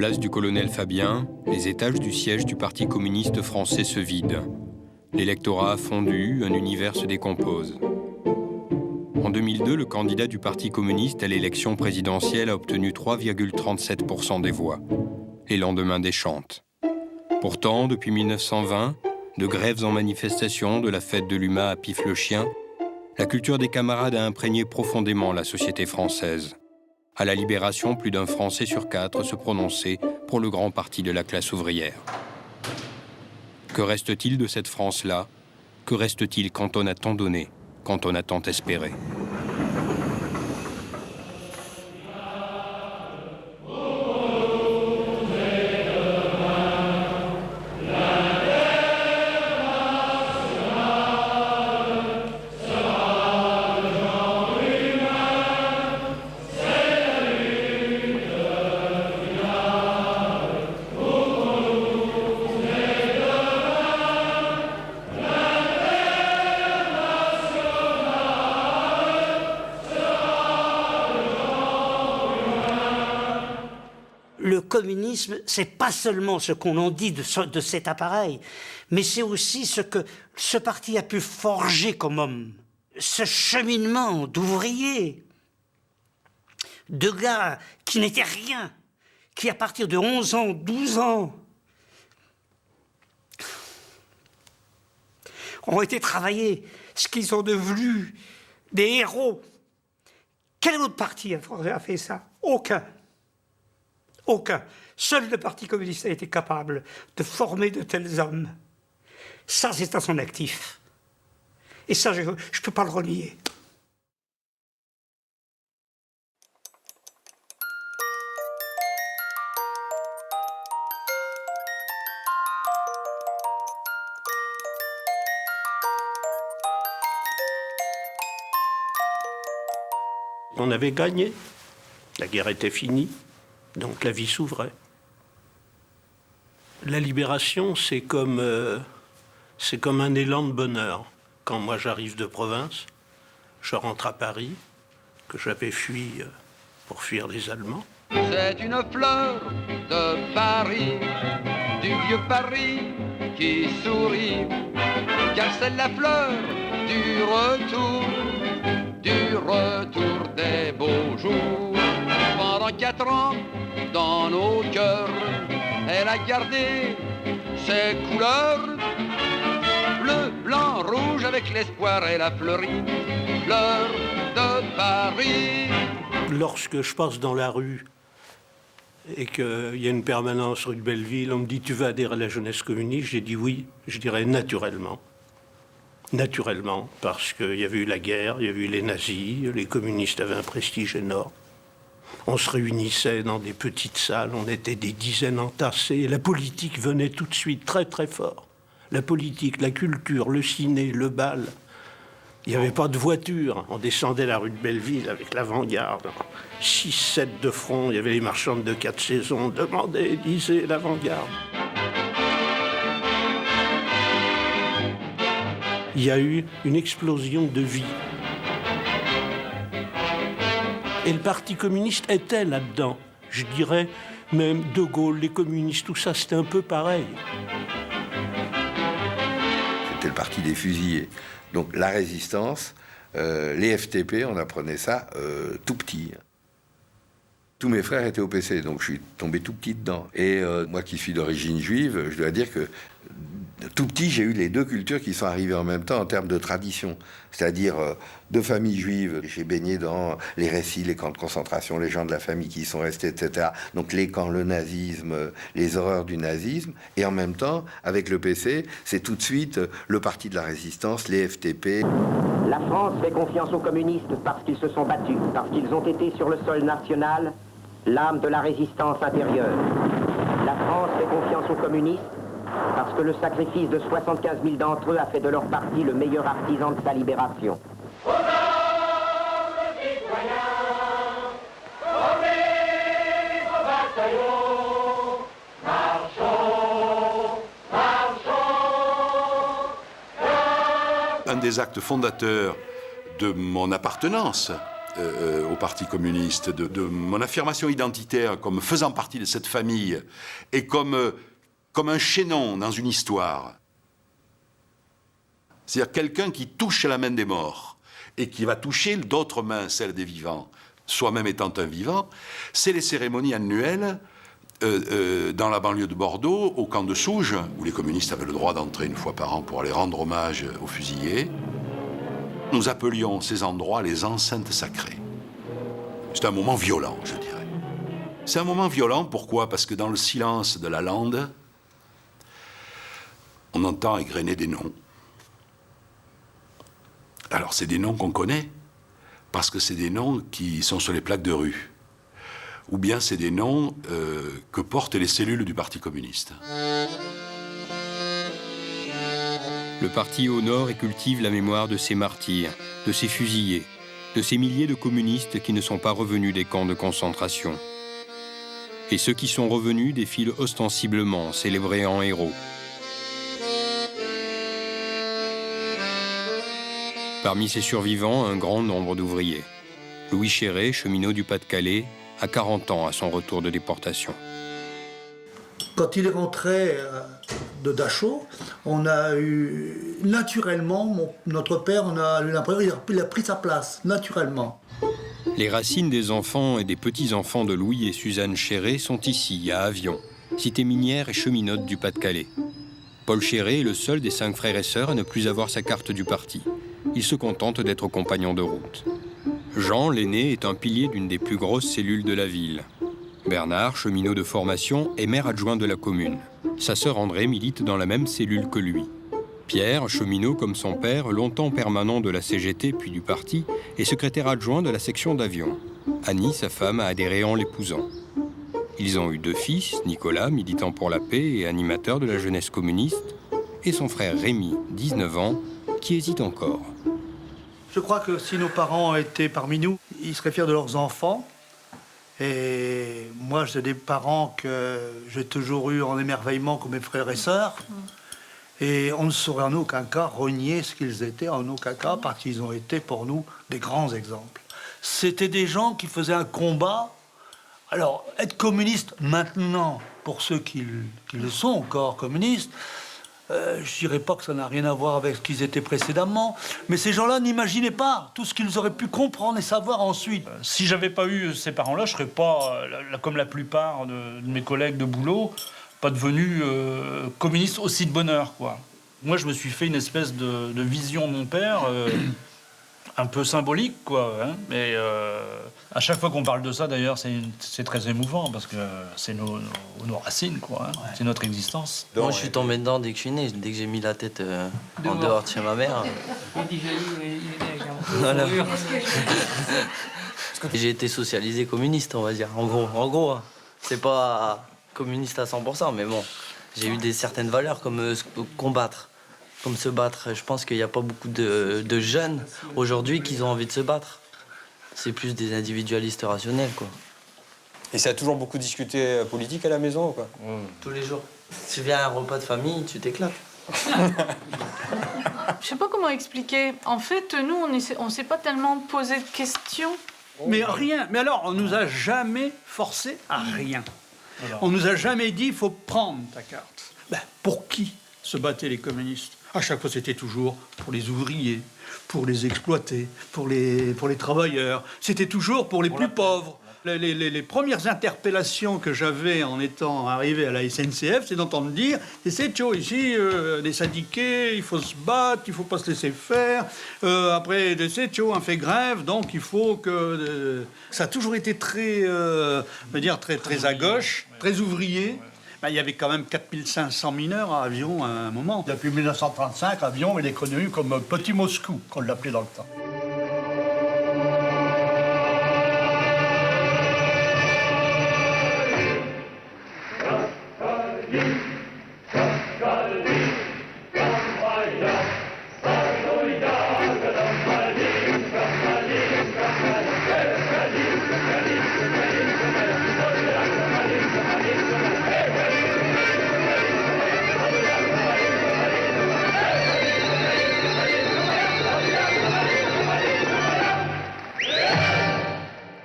place du colonel Fabien, les étages du siège du Parti communiste français se vident. L'électorat a fondu, un univers se décompose. En 2002, le candidat du Parti communiste à l'élection présidentielle a obtenu 3,37% des voix. Les lendemains déchantent. Pourtant, depuis 1920, de grèves en manifestation, de la fête de l'UMA à Pif-le-Chien, la culture des camarades a imprégné profondément la société française. À la Libération, plus d'un Français sur 4 se prononçait pour le grand parti de la classe ouvrière. Que reste-t-il de cette France-là? Que reste-t-il quand on a tant donné, quand on a tant espéré? Le communisme, c'est pas seulement ce qu'on en dit de cet appareil, mais c'est aussi ce que ce parti a pu forger comme homme. Ce cheminement d'ouvriers, de gars qui n'étaient rien, qui à partir de 11 ans, 12 ans, ont été travaillés, ce qu'ils sont devenus des héros. Quel autre parti a fait ça? Aucun. Aucun. Seul le Parti communiste a été capable de former de tels hommes. Ça, c'est à son actif. Et ça, je ne peux pas le renier. On avait gagné. La guerre était finie. Donc la vie s'ouvrait. La libération, c'est comme un élan de bonheur. Quand moi j'arrive de province, je rentre à Paris, que j'avais fui pour fuir les Allemands. C'est une fleur de Paris, du vieux Paris qui sourit, car c'est la fleur du retour des beaux jours. Pendant 4 ans, dans nos cœurs, elle a gardé ses couleurs. Bleu, blanc, rouge, avec l'espoir, elle a fleuri. Fleur de Paris. Lorsque je passe dans la rue et qu'il y a une permanence rue de Belleville, on me dit « Tu veux adhérer à la jeunesse communiste ?» J'ai dit oui, je dirais naturellement. Naturellement, parce qu'il y avait eu la guerre, il y avait eu les nazis, les communistes avaient un prestige énorme. On se réunissait dans des petites salles, on était des dizaines entassés, et la politique venait tout de suite très très fort. La politique, la culture, le ciné, le bal. Il n'y avait pas de voiture, on descendait la rue de Belleville avec l'avant-garde. 6-7 de front, il y avait les marchandes de 4 saisons, demandaient, disaient l'avant-garde. Il y a eu une explosion de vie. Et le Parti communiste était là-dedans. Je dirais, même De Gaulle, les communistes, tout ça, c'était un peu pareil. C'était le parti des fusillés. Donc la résistance, les FTP, on apprenait ça tout petit. Tous mes frères étaient au PC, donc je suis tombé tout petit dedans. Et moi qui suis d'origine juive, je dois dire que tout petit, j'ai eu les deux cultures qui sont arrivées en même temps en termes de tradition. C'est-à-dire deux familles juives. J'ai baigné dans les récits, les camps de concentration, les gens de la famille qui y sont restés, etc. Donc les camps, le nazisme, les horreurs du nazisme. Et en même temps, avec le PC, c'est tout de suite le parti de la résistance, les FTP. La France fait confiance aux communistes parce qu'ils se sont battus, parce qu'ils ont été sur le sol national l'âme de la résistance intérieure. La France fait confiance aux communistes parce que le sacrifice de 75 000 d'entre eux a fait de leur parti le meilleur artisan de sa libération. Un des actes fondateurs de mon appartenance au Parti communiste, de mon affirmation identitaire comme faisant partie de cette famille et comme un chaînon dans une histoire. C'est-à-dire quelqu'un qui touche la main des morts et qui va toucher d'autres mains, celles des vivants, soi-même étant un vivant, c'est les cérémonies annuelles dans la banlieue de Bordeaux, au camp de Souges, où les communistes avaient le droit d'entrer une fois par an pour aller rendre hommage aux fusillés. Nous appelions ces endroits les enceintes sacrées. C'est un moment violent, je dirais. C'est un moment violent, pourquoi? Parce que dans le silence de la lande, on entend égrener des noms. Alors, c'est des noms qu'on connaît, parce que c'est des noms qui sont sur les plaques de rue. Ou bien c'est des noms que portent les cellules du Parti communiste. Le parti honore et cultive la mémoire de ses martyrs, de ses fusillés, de ces milliers de communistes qui ne sont pas revenus des camps de concentration. Et ceux qui sont revenus défilent ostensiblement, célébrés en héros. Parmi ces survivants, un grand nombre d'ouvriers. Louis Chéret, cheminot du Pas-de-Calais, a 40 ans à son retour de déportation. Quand il est rentré de Dachau, on a eu naturellement, notre père, on a eu l'impression qu'il a pris sa place, naturellement. Les racines des enfants et des petits-enfants de Louis et Suzanne Chéret sont ici, à Avion, cité minière et cheminote du Pas-de-Calais. Paul Chéret est le seul des 5 frères et sœurs à ne plus avoir sa carte du parti. Il se contente d'être compagnon de route. Jean, l'aîné, est un pilier d'une des plus grosses cellules de la ville. Bernard, cheminot de formation, est maire adjoint de la commune. Sa sœur André milite dans la même cellule que lui. Pierre, cheminot comme son père, longtemps permanent de la CGT puis du parti, est secrétaire adjoint de la section d'Avion. Annie, sa femme, a adhéré en l'épousant. Ils ont eu 2 fils, Nicolas, militant pour la paix et animateur de la jeunesse communiste, et son frère Rémi, 19 ans, qui hésite encore. Je crois que si nos parents étaient parmi nous, ils seraient fiers de leurs enfants. Et moi, j'ai des parents que j'ai toujours eu en émerveillement comme mes frères et sœurs. Et on ne saurait en aucun cas renier ce qu'ils étaient, en aucun cas, parce qu'ils ont été pour nous des grands exemples. C'était des gens qui faisaient un combat. Alors, être communiste maintenant, pour ceux qui le sont encore communistes, je dirais pas que ça n'a rien à voir avec ce qu'ils étaient précédemment, mais ces gens-là n'imaginaient pas tout ce qu'ils auraient pu comprendre et savoir ensuite. Si j'avais pas eu ces parents-là, je serais pas, comme la plupart de mes collègues de boulot, pas devenu communiste aussi de bonne heure, quoi. Moi, je me suis fait une espèce de vision de mon père, un peu symbolique, quoi. Hein, mais à chaque fois qu'on parle de ça, d'ailleurs, c'est très émouvant, parce que c'est nos racines, quoi. Hein, ouais. C'est notre existence. Moi, je suis tombé dedans dès que je suis né. Dès que j'ai mis la tête en dehors de chez ma mère. Voilà. J'ai été socialisé communiste, on va dire. En gros, hein. C'est pas communiste à 100%, mais bon, j'ai eu certaines valeurs comme combattre. Comme se battre. Je pense qu'il n'y a pas beaucoup de jeunes aujourd'hui qui ont envie de se battre. C'est plus des individualistes rationnels, quoi. Et ça a toujours beaucoup discuté politique à la maison, quoi. Tous les jours. Tu viens à un repas de famille, tu t'éclates. Je sais pas comment expliquer. En fait, nous, on s'est pas tellement posé de questions. Mais rien. Mais alors, on nous a jamais forcé à rien. On nous a jamais dit, il faut prendre ta carte. Ben, pour qui se battaient les communistes? À chaque fois, c'était toujours pour les ouvriers, pour les exploités, pour les travailleurs. C'était toujours pour les plus pauvres. Les premières interpellations que j'avais en étant arrivé à la SNCF, c'est d'entendre dire « C'est chaud ici, les syndiqués, il faut se battre, il ne faut pas se laisser faire. Après, c'est chaud, on fait grève, donc il faut que... » Ça a toujours été très à gauche, très ouvrier. Ben, il y avait quand même 4500 mineurs à Avion à un moment. Depuis 1935, Avion, il est connu comme Petit Moscou, qu'on l'appelait dans le temps.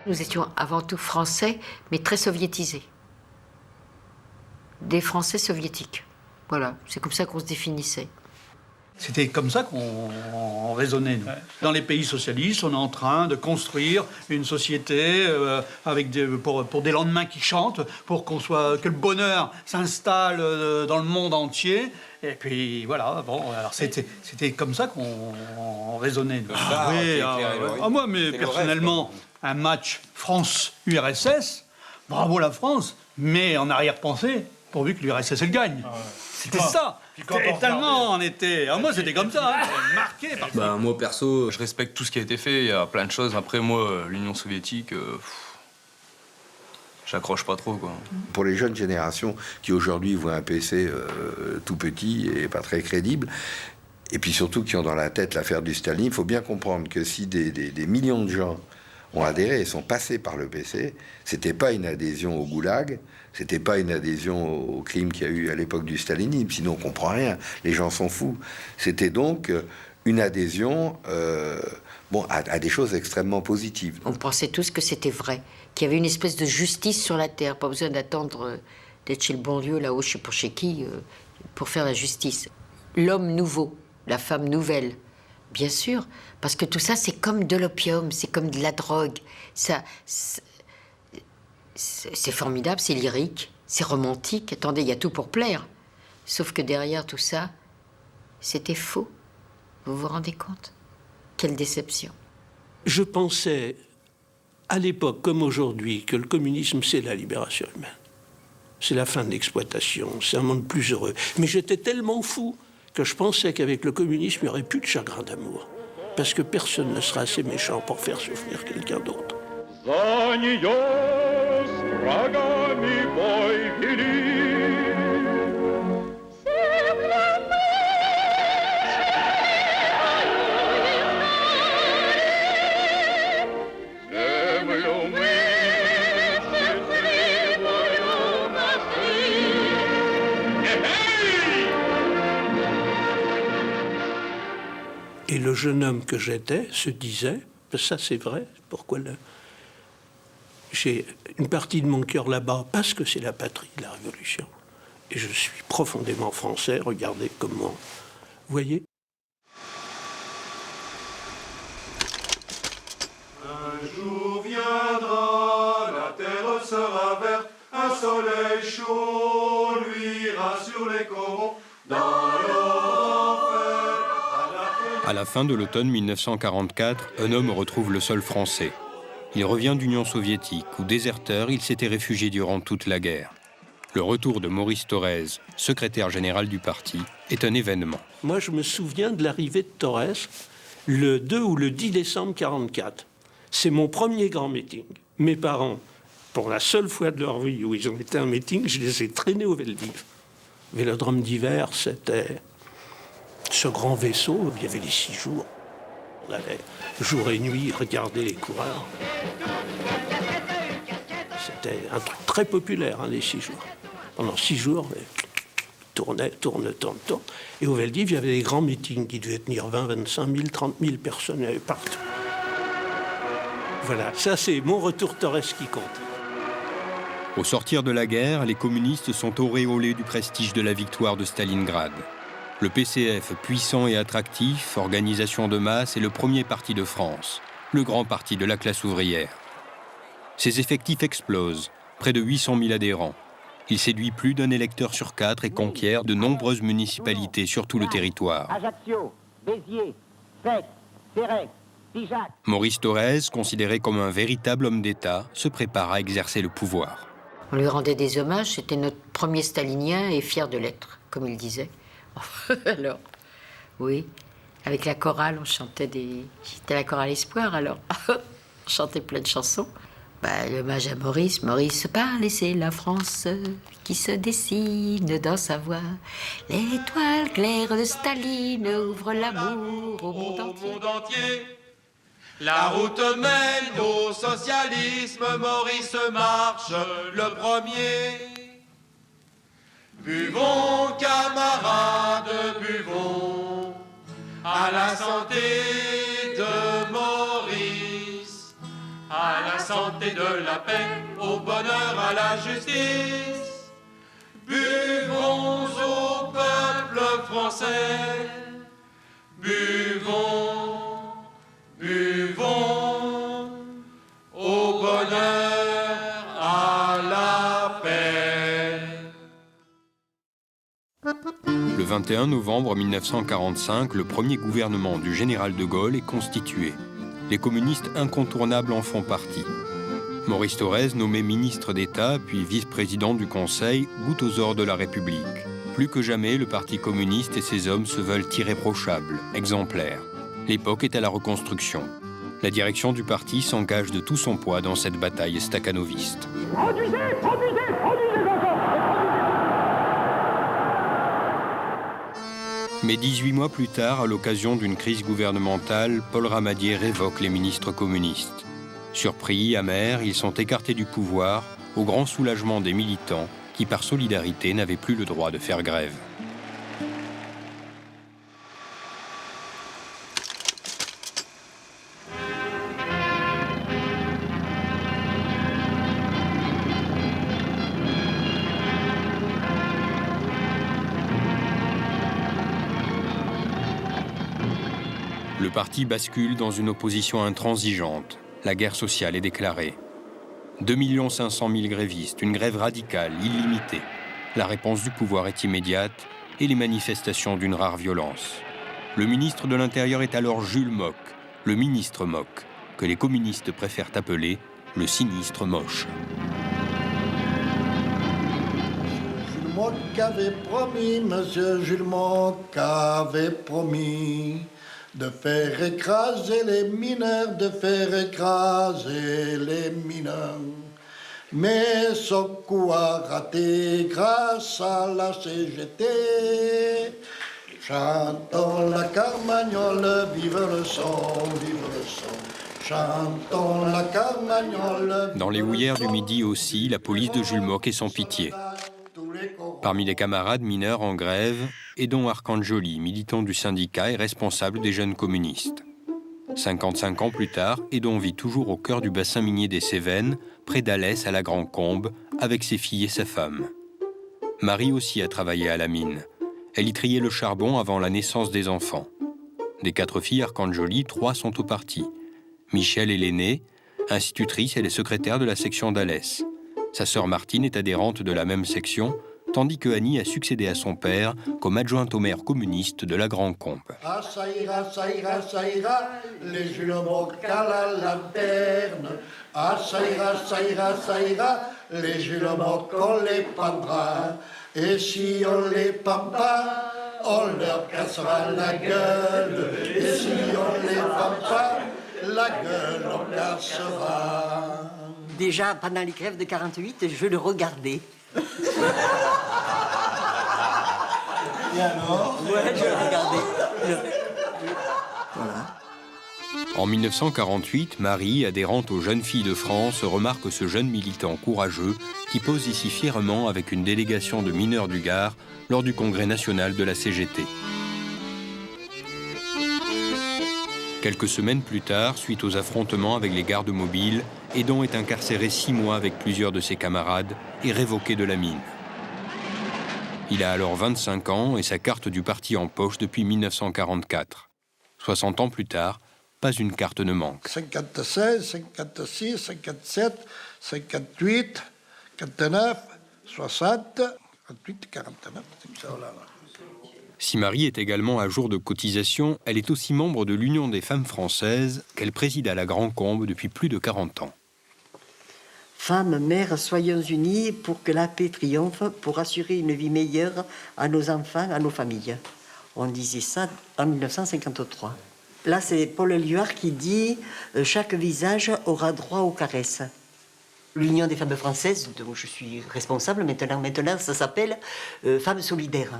Nous étions avant tout français, mais très soviétisés. Des Français soviétiques. Voilà, c'est comme ça qu'on se définissait. C'était comme ça qu'on raisonnait, nous. Dans les pays socialistes, on est en train de construire une société pour des lendemains qui chantent, pour que le bonheur s'installe dans le monde entier. Et puis voilà, bon, alors c'était comme ça qu'on raisonnait. Nous. Moi, mais personnellement, un match France-URSS, bravo la France, mais en arrière-pensée, pourvu que l'URSS elle gagne. C'était ça. Tellement on était. Moi, c'était comme ça, marqué par ça. Moi, perso, je respecte tout ce qui a été fait. Il y a plein de choses. Après, moi, l'Union soviétique, j'accroche pas trop, quoi. Pour les jeunes générations qui aujourd'hui voient un PC tout petit et pas très crédible, et puis surtout qui ont dans la tête l'affaire du Staline, il faut bien comprendre que si des millions de gens ont adhéré et sont passés par le PC, c'était pas une adhésion au goulag, c'était pas une adhésion au crime qu'il y a eu à l'époque du stalinisme, sinon on comprend rien, les gens sont fous. C'était donc une adhésion à des choses extrêmement positives. On pensait tous que c'était vrai, qu'il y avait une espèce de justice sur la terre, pas besoin d'attendre d'être chez le bon Dieu, là-haut, je sais pas chez qui, pour faire la justice. L'homme nouveau, la femme nouvelle, bien sûr, parce que tout ça, c'est comme de l'opium, c'est comme de la drogue. Ça, c'est formidable, c'est lyrique, c'est romantique. Attendez, il y a tout pour plaire. Sauf que derrière tout ça, c'était faux. Vous vous rendez compte? Quelle déception. Je pensais, à l'époque comme aujourd'hui, que le communisme, c'est la libération humaine. C'est la fin de l'exploitation, c'est un monde plus heureux. Mais j'étais tellement fou que je pensais qu'avec le communisme, il n'y aurait plus de chagrin d'amour. Parce que personne ne sera assez méchant pour faire souffrir quelqu'un d'autre. Et le jeune homme que j'étais se disait, ça c'est vrai, pourquoi j'ai une partie de mon cœur là-bas, parce que c'est la patrie de la Révolution. Et je suis profondément français, regardez comment... Vous voyez ? Un jour viendra, la terre sera verte, un soleil chaud luira sur les corons, dans l'enfer. À la fin de l'automne 1944, un homme retrouve le sol français. Il revient d'Union soviétique, où déserteur, il s'était réfugié durant toute la guerre. Le retour de Maurice Thorez, secrétaire général du parti, est un événement. Moi, je me souviens de l'arrivée de Thorez le 2 ou le 10 décembre 1944. C'est mon premier grand meeting. Mes parents, pour la seule fois de leur vie où ils ont été à un meeting, je les ai traînés au Veldiv. Vélodrome d'hiver, c'était ce grand vaisseau, où il y avait les 6 jours. On allait jour et nuit regarder les coureurs. C'était un truc très populaire, les 6 jours. Pendant 6 jours, tourne. Et au Veldiv, il y avait des grands meetings qui devaient tenir 20, 25 000, 30 000 personnes partout. Voilà, ça c'est mon retour Thorez qui compte. Au sortir de la guerre, les communistes sont auréolés du prestige de la victoire de Stalingrad. Le PCF, puissant et attractif, organisation de masse, est le premier parti de France, le grand parti de la classe ouvrière. Ses effectifs explosent, près de 800 000 adhérents. Il séduit plus d'un électeur sur 4 et conquiert de nombreuses municipalités sur tout le territoire. Ajaccio, Béziers, Fès, Cérès, Figeac. Maurice Thorez, considéré comme un véritable homme d'État, se prépare à exercer le pouvoir. On lui rendait des hommages, c'était notre premier stalinien et fier de l'être, comme il disait. Alors, oui, avec la chorale, on chantait des... J'étais à la chorale Espoir, alors on chantait plein de chansons. L'hommage à Maurice. Maurice parle et c'est la France qui se dessine dans sa voix. L'étoile claire de Staline ouvre l'amour au monde entier. La route mène au socialisme, Maurice marche le premier. Buvons, camarades, buvons à la santé de Maurice, à la santé de la paix, au bonheur, à la justice. Buvons au peuple français, buvons, buvons, au bonheur, à la paix. Le 21 novembre 1945, le premier gouvernement du général de Gaulle est constitué. Les communistes incontournables en font partie. Maurice Thorez, nommé ministre d'État puis vice-président du Conseil, goûte aux ors de la République. Plus que jamais, le Parti communiste et ses hommes se veulent irréprochables, exemplaires. L'époque est à la reconstruction. La direction du parti s'engage de tout son poids dans cette bataille stakhanoviste. Produisez encore. Mais 18 mois plus tard, à l'occasion d'une crise gouvernementale, Paul Ramadier révoque les ministres communistes. Surpris, amers, ils sont écartés du pouvoir, au grand soulagement des militants qui, par solidarité, n'avaient plus le droit de faire grève. Le parti bascule dans une opposition intransigeante. La guerre sociale est déclarée. 2 500 000 grévistes, une grève radicale, illimitée. La réponse du pouvoir est immédiate et les manifestations d'une rare violence. Le ministre de l'Intérieur est alors Jules Mock, le ministre Mock, que les communistes préfèrent appeler le sinistre Moche. Jules Mock avait promis, monsieur Jules Mock avait promis de faire écraser les mineurs, de faire écraser les mineurs. Mais son coup a raté grâce à la CGT. Chantons la Carmagnole, vive le son, vive le son. Chantons la Carmagnole. Dans les houillères du Midi aussi, la police de Jules Mock est sans pitié. Parmi les camarades mineurs en grève, Edon Arcangeli, militant du syndicat et responsable des jeunes communistes. 55 ans plus tard, Edon vit toujours au cœur du bassin minier des Cévennes, près d'Alès à la Grand-Combe, avec ses filles et sa femme. Marie aussi a travaillé à la mine. Elle y triait le charbon avant la naissance des enfants. Des 4 filles Arcangeli, 3 sont au parti. Michel est l'aînée, institutrice, elle est secrétaire de la section d'Alès. Sa sœur Martine est adhérente de la même section, tandis que Annie a succédé à son père comme adjointe au maire communiste de la Grand-Combe. Ah, ça ira, les Jules Mock à la lanterne. Ah, ça ira, les Jules Mock, on les pendra. Et si on les pend pas, on leur cassera la gueule. Et si on les pend pas, la gueule on cassera. Déjà, pendant les grèves de 48, je le regardais. Et alors? Ouais, je le regardais. Voilà. En 1948, Marie, adhérente aux Jeunes Filles de France, remarque ce jeune militant courageux qui pose ici fièrement avec une délégation de mineurs du Gard lors du congrès national de la CGT. Quelques semaines plus tard, suite aux affrontements avec les gardes mobiles, Edon est incarcéré 6 mois avec plusieurs de ses camarades et révoqué de la mine. Il a alors 25 ans et sa carte du parti en poche depuis 1944. 60 ans plus tard, pas une carte ne manque. 56, 56, 57, 58, 59, 60, 58, 49, c'est ça, là. Si Marie est également à jour de cotisation, elle est aussi membre de l'Union des femmes françaises qu'elle préside à la Grand-Combe depuis plus de 40 ans. Femmes, mères, soyons unies pour que la paix triomphe, pour assurer une vie meilleure à nos enfants, à nos familles. On disait ça en 1953. Là, c'est Paul Éluard qui dit « Chaque visage aura droit aux caresses ». L'Union des femmes françaises, dont je suis responsable maintenant ça s'appelle Femmes solidaires.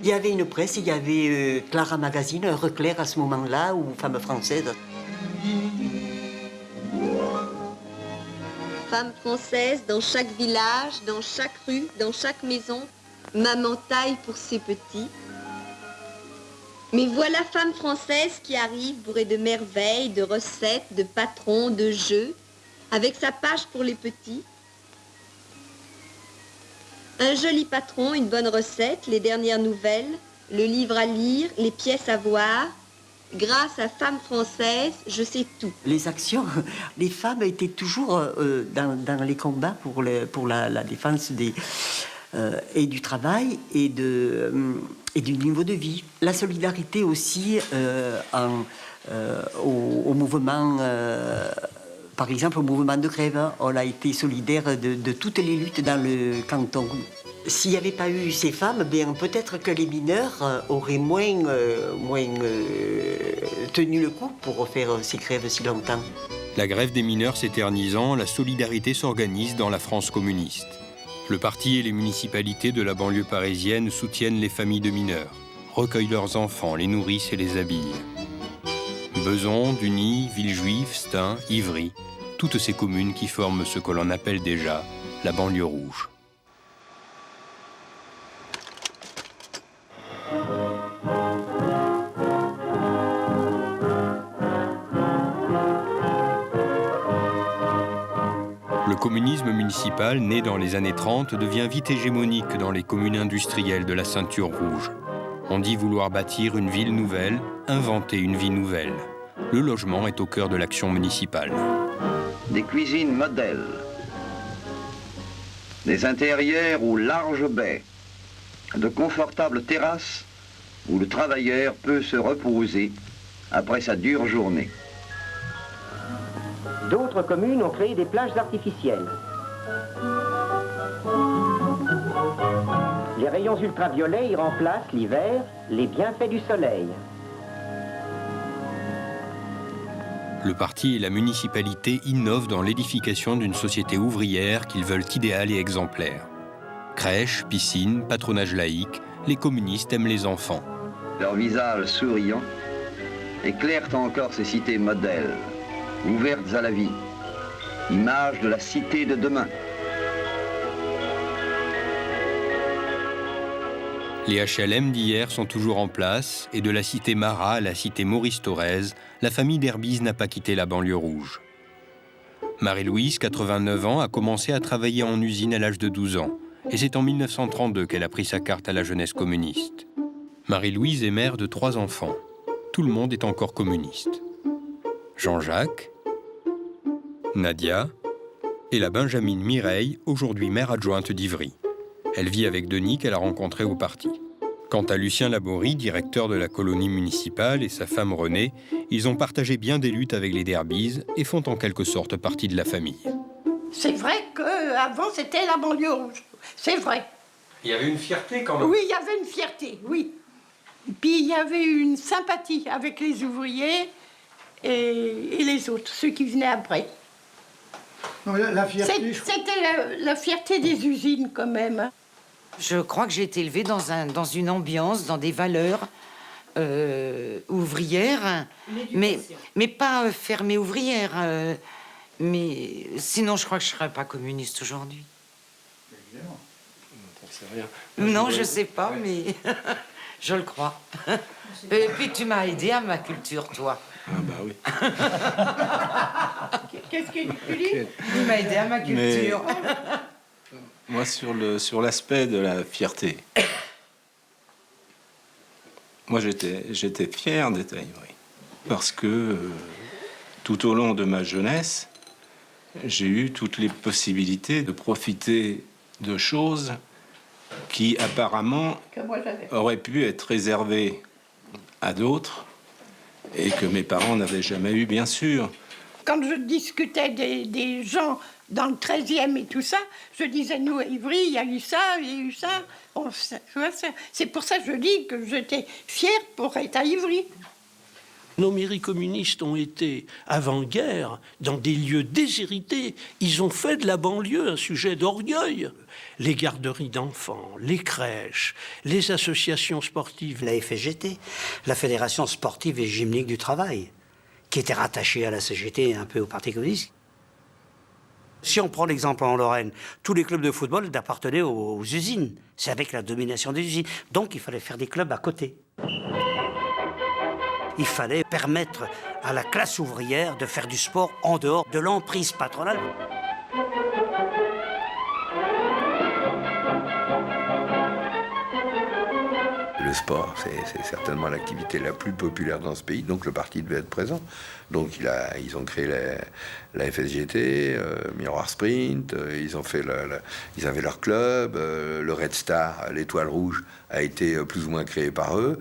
Il y avait une presse, il y avait Clara Magazine, Heure Claire à ce moment-là, ou Femmes françaises. Femmes françaises dans chaque village, dans chaque rue, dans chaque maison, maman taille pour ses petits. Mais voilà Femmes françaises qui arrivent bourrées de merveilles, de recettes, de patrons, de jeux, avec sa page pour les petits. Un joli patron, une bonne recette, les dernières nouvelles, le livre à lire, les pièces à voir. Grâce à Femmes Françaises, je sais tout. Les actions, les femmes étaient toujours dans les combats pour la défense et du travail et du niveau de vie. La solidarité aussi au mouvement, par exemple au mouvement de grève. On a été solidaire de toutes les luttes dans le canton. S'il n'y avait pas eu ces femmes, bien peut-être que les mineurs auraient moins tenu le coup pour faire ces grèves si longtemps. La grève des mineurs s'éternisant, la solidarité s'organise dans la France communiste. Le parti et les municipalités de la banlieue parisienne soutiennent les familles de mineurs, recueillent leurs enfants, les nourrissent et les habillent. Besançon, Duny, Villejuif, Stein, Ivry, toutes ces communes qui forment ce que l'on appelle déjà la banlieue rouge. Le communisme municipal, né dans les années 30, devient vite hégémonique dans les communes industrielles de la ceinture rouge. On dit vouloir bâtir une ville nouvelle, inventer une vie nouvelle. Le logement est au cœur de l'action municipale. Des cuisines modèles, des intérieurs aux larges baies, de confortables terrasses où le travailleur peut se reposer après sa dure journée. D'autres communes ont créé des plages artificielles. Les rayons ultraviolets y remplacent l'hiver les bienfaits du soleil. Le parti et la municipalité innovent dans l'édification d'une société ouvrière qu'ils veulent idéale et exemplaire. Crèches, piscines, patronage laïque, les communistes aiment les enfants. Leurs visages souriants éclairent encore ces cités modèles, ouvertes à la vie, image de la cité de demain. Les HLM d'hier sont toujours en place et de la cité Marat à la cité Maurice-Thorez, la famille d'Herbise n'a pas quitté la banlieue rouge. Marie-Louise, 89 ans, a commencé à travailler en usine à l'âge de 12 ans et c'est en 1932 qu'elle a pris sa carte à la jeunesse communiste. Marie-Louise est mère de 3 enfants. Tout le monde est encore communiste. Jean-Jacques, Nadia et la Benjamine Mireille, aujourd'hui maire adjointe d'Ivry. Elle vit avec Denis qu'elle a rencontré au parti. Quant à Lucien Laborie, directeur de la colonie municipale, et sa femme Renée, ils ont partagé bien des luttes avec les D'Herbise et font en quelque sorte partie de la famille. C'est vrai qu'avant c'était la banlieue rouge, c'est vrai. Il y avait une fierté quand même. Oui, il y avait une fierté, oui. Puis il y avait une sympathie avec les ouvriers et les autres, ceux qui venaient après. Non, la fierté... C'était la fierté des usines quand même. Je crois que j'ai été élevée dans une ambiance, dans des valeurs ouvrières, mais pas fermée ouvrière. Mais sinon, je crois que je ne serais pas communiste aujourd'hui. Évidemment. C'est rien. Non, je ne sais pas, mais je le crois. Et puis tu m'as aidé à ma culture, toi. Ah bah oui. Qu'est-ce que tu dis? Tu m'as aidé à ma culture. Moi, sur l'aspect de la fierté, moi j'étais fier d'être à Ivry. Parce que tout au long de ma jeunesse, j'ai eu toutes les possibilités de profiter de choses qui apparemment auraient pu être réservées à d'autres et que mes parents n'avaient jamais eu, bien sûr. Quand je discutais des gens dans le 13e et tout ça, je disais, nous, à Ivry, il y a eu ça, il y a eu ça. C'est pour ça que je dis que j'étais fière pour être à Ivry. Nos mairies communistes ont été, avant-guerre, dans des lieux déshérités. Ils ont fait de la banlieue un sujet d'orgueil. Les garderies d'enfants, les crèches, les associations sportives. La FSGT, la Fédération sportive et gymnique du travail, qui était rattachée à la CGT, un peu au Parti communiste. Si on prend l'exemple en Lorraine, tous les clubs de football appartenaient aux usines. C'est avec la domination des usines. Donc il fallait faire des clubs à côté. Il fallait permettre à la classe ouvrière de faire du sport en dehors de l'emprise patronale. Le sport, c'est certainement l'activité la plus populaire dans ce pays, donc le parti devait être présent. Donc ils ont créé la FSGT, Miroir Sprint, ils avaient leur club, le Red Star, l'Étoile Rouge, a été plus ou moins créé par eux.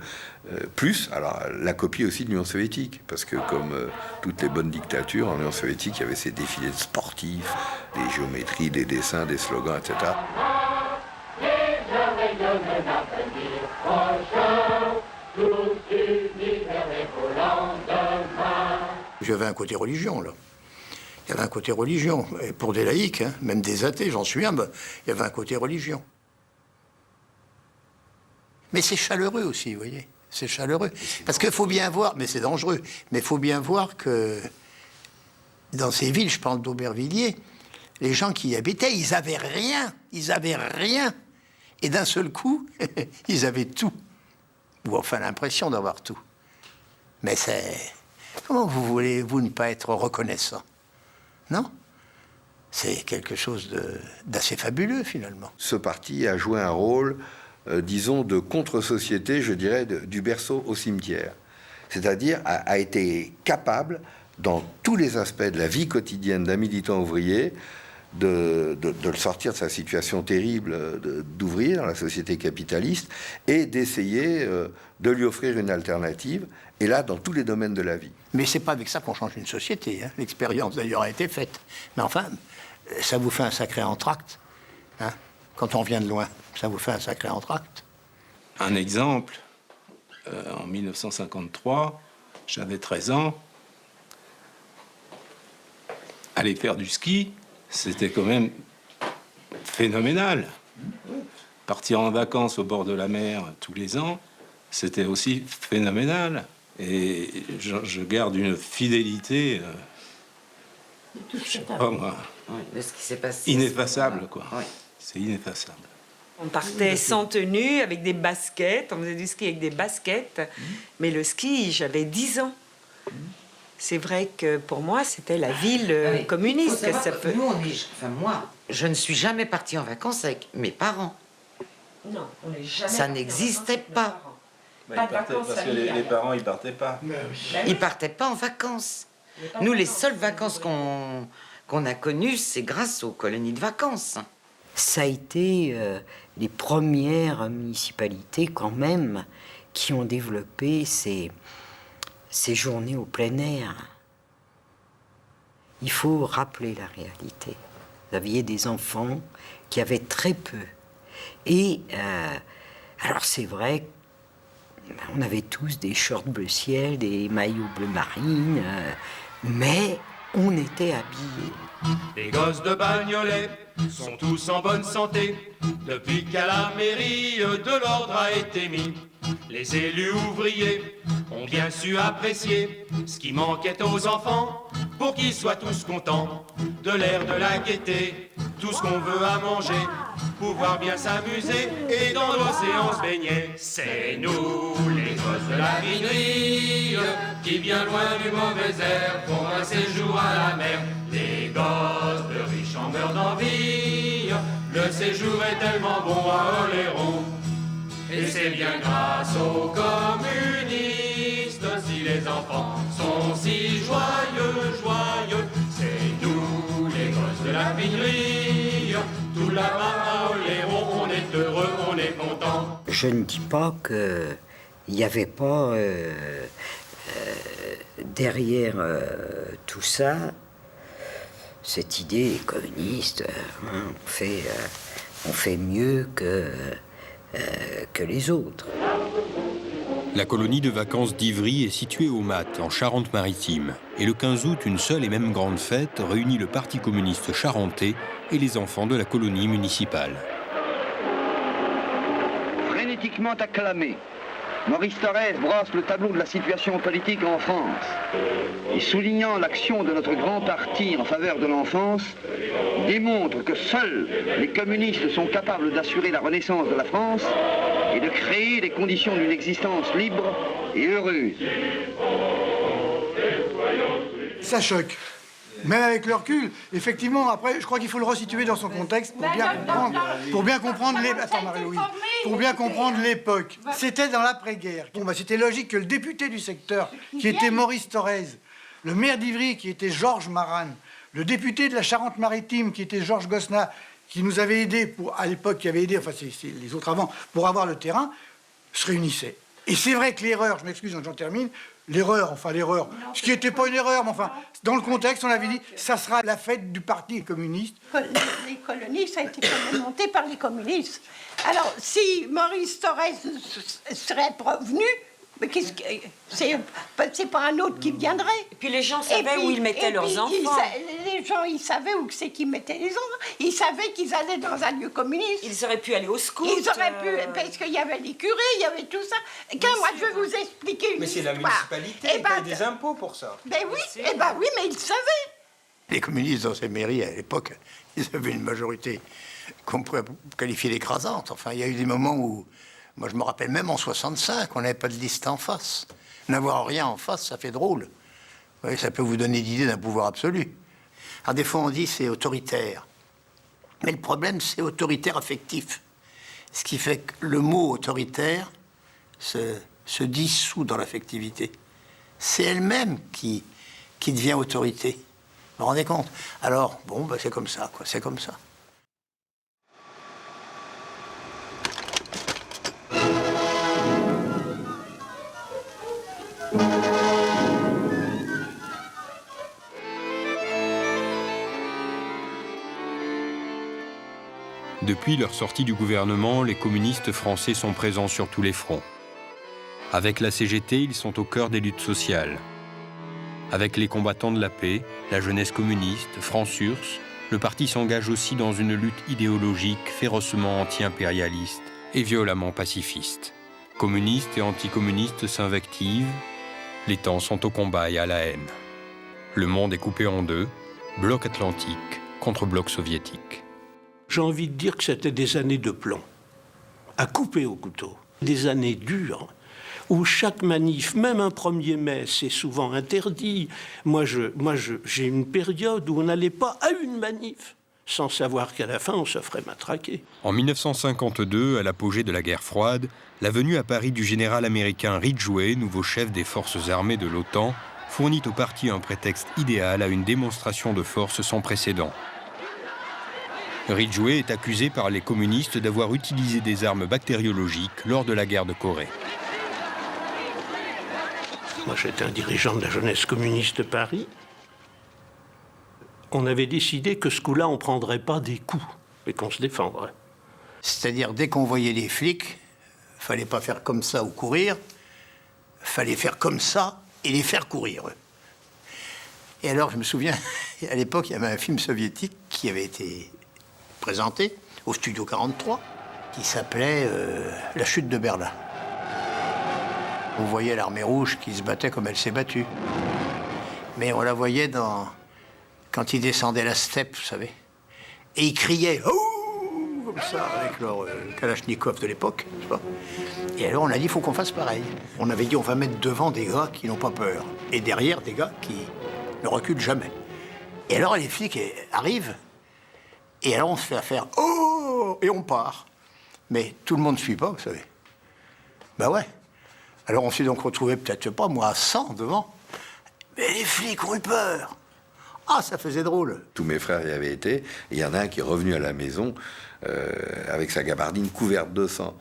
Alors la copie aussi de l'Union soviétique, parce que comme toutes les bonnes dictatures, en Union soviétique, il y avait ces défilés de sportifs, des géométries, des dessins, des slogans, etc. J'avais un côté religion, là. Il y avait un côté religion. Et pour des laïcs, hein, même des athées, j'en suis un, il y avait un côté religion. Mais c'est chaleureux aussi, vous voyez. C'est chaleureux. Parce qu'il faut bien voir, mais c'est dangereux, mais il faut bien voir que dans ces villes, je parle d'Aubervilliers, les gens qui y habitaient, ils avaient rien. Ils avaient rien. Et d'un seul coup, ils avaient tout. Ou enfin l'impression d'avoir tout. Mais c'est... Comment voulez-vous ne pas être reconnaissant? Non? C'est quelque chose d'assez fabuleux, finalement. Ce parti a joué un rôle, disons, de contre-société, je dirais, du berceau au cimetière. C'est-à-dire, a été capable, dans tous les aspects de la vie quotidienne d'un militant ouvrier, de le sortir de sa situation terrible d'ouvrier dans la société capitaliste et d'essayer de lui offrir une alternative, et là, dans tous les domaines de la vie. Mais c'est pas avec ça qu'on change une société, hein. L'expérience, d'ailleurs, a été faite. Mais enfin, ça vous fait un sacré entracte, hein. Quand on vient de loin, ça vous fait un sacré entracte. Un exemple, en 1953, j'avais 13 ans, aller faire du ski, c'était quand même phénoménal. Partir en vacances au bord de la mer tous les ans, c'était aussi phénoménal. Et je garde une fidélité, je sais pas moi, de ce qui s'est passé. ineffaçable, quoi. Ouais. C'est ineffaçable. On partait sans tenue, avec des baskets, on faisait du ski avec des baskets. Mais le ski, j'avais 10 ans. C'est vrai que pour moi, c'était la ville communiste. Nous, moi, je ne suis jamais partie en vacances avec mes parents. Non, on n'est jamais. Ça n'existait pas. Bah, parce que les parents, ils partaient pas. Ils partaient pas en vacances. Nous, les seules vacances qu'on a connues, c'est grâce aux colonies de vacances. Ça a été les premières municipalités, quand même, qui ont développé ces journées au plein air. Il faut rappeler la réalité. Vous aviez des enfants qui avaient très peu. Et alors c'est vrai, on avait tous des shorts bleu ciel, des maillots bleu marine, mais on était habillés. Les gosses de Bagnolet sont tous en bonne santé depuis qu'à la mairie de l'ordre a été mis. Les élus ouvriers ont bien su apprécier ce qui manquait aux enfants pour qu'ils soient tous contents. De l'air, de la gaieté, tout ce qu'on veut à manger, pouvoir bien s'amuser et dans l'océan se baigner. C'est nous, les gosses de la minerie, qui bien loin du mauvais air font un séjour à la mer. Les gosses de riches en meurent d'envie, le séjour est tellement bon à Oléron. Et c'est bien grâce aux communistes si les enfants sont si joyeux, joyeux. C'est nous, les gosses de la minerie, tout là-bas à Oléron, on est heureux, on est content. Je ne dis pas qu'il n'y avait pas derrière tout ça cette idée communiste. On fait mieux que les autres. La colonie de vacances d'Ivry est située au Mat, en Charente-Maritime. Et le 15 août, une seule et même grande fête réunit le Parti communiste charentais et les enfants de la colonie municipale. Frénétiquement acclamé, Maurice Thorez brosse le tableau de la situation politique en France. Et soulignant l'action de notre grand parti en faveur de l'enfance, démontre que seuls les communistes sont capables d'assurer la renaissance de la France et de créer les conditions d'une existence libre et heureuse. Ça choque. Même avec le recul, effectivement, après, je crois qu'il faut le resituer dans son contexte pour bien comprendre l'époque. C'était dans l'après-guerre. Bon, bah, c'était logique que le député du secteur, qui était Maurice Thorez, le maire d'Ivry, qui était Georges Maran, le député de la Charente-Maritime, qui était Georges Gosselin, qui nous avait aidés, à l'époque, qui avait aidé, enfin, c'est les autres avant, pour avoir le terrain, se réunissaient. Et c'est vrai que l'erreur, je m'excuse, j'en termine, l'erreur, ce qui n'était pas une erreur, mais enfin, dans le contexte, on avait dit, ça sera la fête du Parti communiste. Les colonies, ça a été monté par les communistes. Alors, si Maurice Thorez serait revenu, mais c'est pas un autre qui viendrait. Et puis les gens savaient où ils mettaient leurs enfants. Les gens, ils savaient où c'est qu'ils mettaient les enfants. Ils savaient qu'ils allaient dans un lieu communiste. Ils auraient pu aller au scout. Ils auraient pu, parce qu'il y avait les curés, il y avait tout ça. Moi, je vais vous expliquer une histoire. Mais c'est la municipalité, ils payent des impôts pour ça. Ben oui, oui, mais ils savaient. Les communistes dans ces mairies, à l'époque, ils avaient une majorité qu'on pourrait qualifier d'écrasante. Enfin, il y a eu des moments où... Moi, je me rappelle même en 65, on n'avait pas de liste en face. N'avoir rien en face, ça fait drôle. Vous voyez, ça peut vous donner l'idée d'un pouvoir absolu. Alors, des fois, on dit c'est autoritaire. Mais le problème, c'est autoritaire affectif. Ce qui fait que le mot autoritaire se dissout dans l'affectivité. C'est elle-même qui devient autorité. Vous vous rendez compte? Alors, bon, ben, c'est comme ça, quoi. C'est comme ça. Depuis leur sortie du gouvernement, les communistes français sont présents sur tous les fronts. Avec la CGT, ils sont au cœur des luttes sociales. Avec les combattants de la paix, la jeunesse communiste, France URSS, le parti s'engage aussi dans une lutte idéologique férocement anti-impérialiste et violemment pacifiste. Communistes et anticommunistes s'invectivent, les temps sont au combat et à la haine. Le monde est coupé en deux, bloc atlantique contre bloc soviétique. J'ai envie de dire que c'était des années de plomb, à couper au couteau. Des années dures, où chaque manif, même un 1er mai, c'est souvent interdit. Moi, j'ai une période où on n'allait pas à une manif, sans savoir qu'à la fin, on se ferait matraquer. En 1952, à l'apogée de la guerre froide, la venue à Paris du général américain Ridgway, nouveau chef des forces armées de l'OTAN, fournit au parti un prétexte idéal à une démonstration de force sans précédent. Ridgway est accusé par les communistes d'avoir utilisé des armes bactériologiques lors de la guerre de Corée. Moi, j'étais un dirigeant de la jeunesse communiste de Paris. On avait décidé que ce coup-là, on ne prendrait pas des coups, et qu'on se défendrait. C'est-à-dire, dès qu'on voyait les flics, fallait pas faire comme ça ou courir, fallait faire comme ça et les faire courir. Et alors, je me souviens, à l'époque, il y avait un film soviétique qui avait été présenté au Studio 43, qui s'appelait La chute de Berlin. On voyait l'armée rouge qui se battait comme elle s'est battue. Mais on la voyait quand ils descendaient la steppe, vous savez. Et ils criaient « Ouh !» comme ça, avec leur Kalachnikov de l'époque. Et alors on a dit « il faut qu'on fasse pareil ». On avait dit « on va mettre devant des gars qui n'ont pas peur. » Et derrière des gars qui ne reculent jamais. Et alors les flics arrivent. Et alors on se fait faire « Oh !» et on part. Mais tout le monde ne suit pas, vous savez. Ben ouais. Alors on s'est donc retrouvé peut-être pas, moi, à 100 devant. Mais les flics ont eu peur. Ah, ça faisait drôle. Tous mes frères y avaient été. Et il y en a un qui est revenu à la maison avec sa gabardine couverte de sang.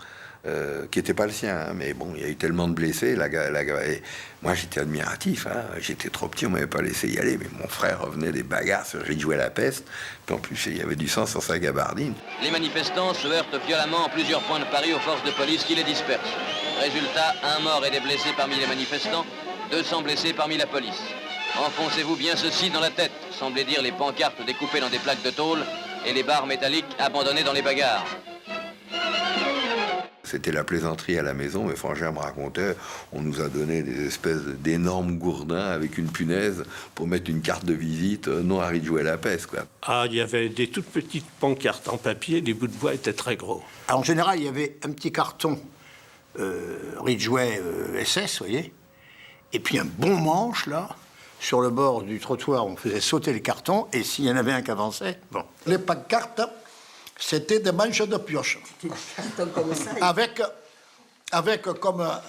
Qui n'était pas le sien, hein, mais bon, il y a eu tellement de blessés. Et moi, j'étais admiratif. Hein, j'étais trop petit, on m'avait pas laissé y aller. Mais mon frère revenait des bagarres sur Ridgway la peste. Puis en plus, il y avait du sang sur sa gabardine. Les manifestants se heurtent violemment en plusieurs points de Paris aux forces de police qui les dispersent. Résultat, 1 mort et des blessés parmi les manifestants, 200 blessés parmi la police. Enfoncez-vous bien ceci dans la tête, semblait dire les pancartes découpées dans des plaques de tôle et les barres métalliques abandonnées dans les bagarres. C'était la plaisanterie à la maison, mais Frangin me racontait, on nous a donné des espèces d'énormes gourdins avec une punaise pour mettre une carte de visite, non à Ridgway la peste, quoi. Ah, il y avait des toutes petites pancartes en papier, les bouts de bois étaient très gros. Alors, en général, il y avait un petit carton Ridgway SS, vous voyez. Et puis un bon manche, là, sur le bord du trottoir, on faisait sauter les cartons, et s'il y en avait un qui avançait, bon. Les pancartes, c'était des manches de pioche. Avec comme un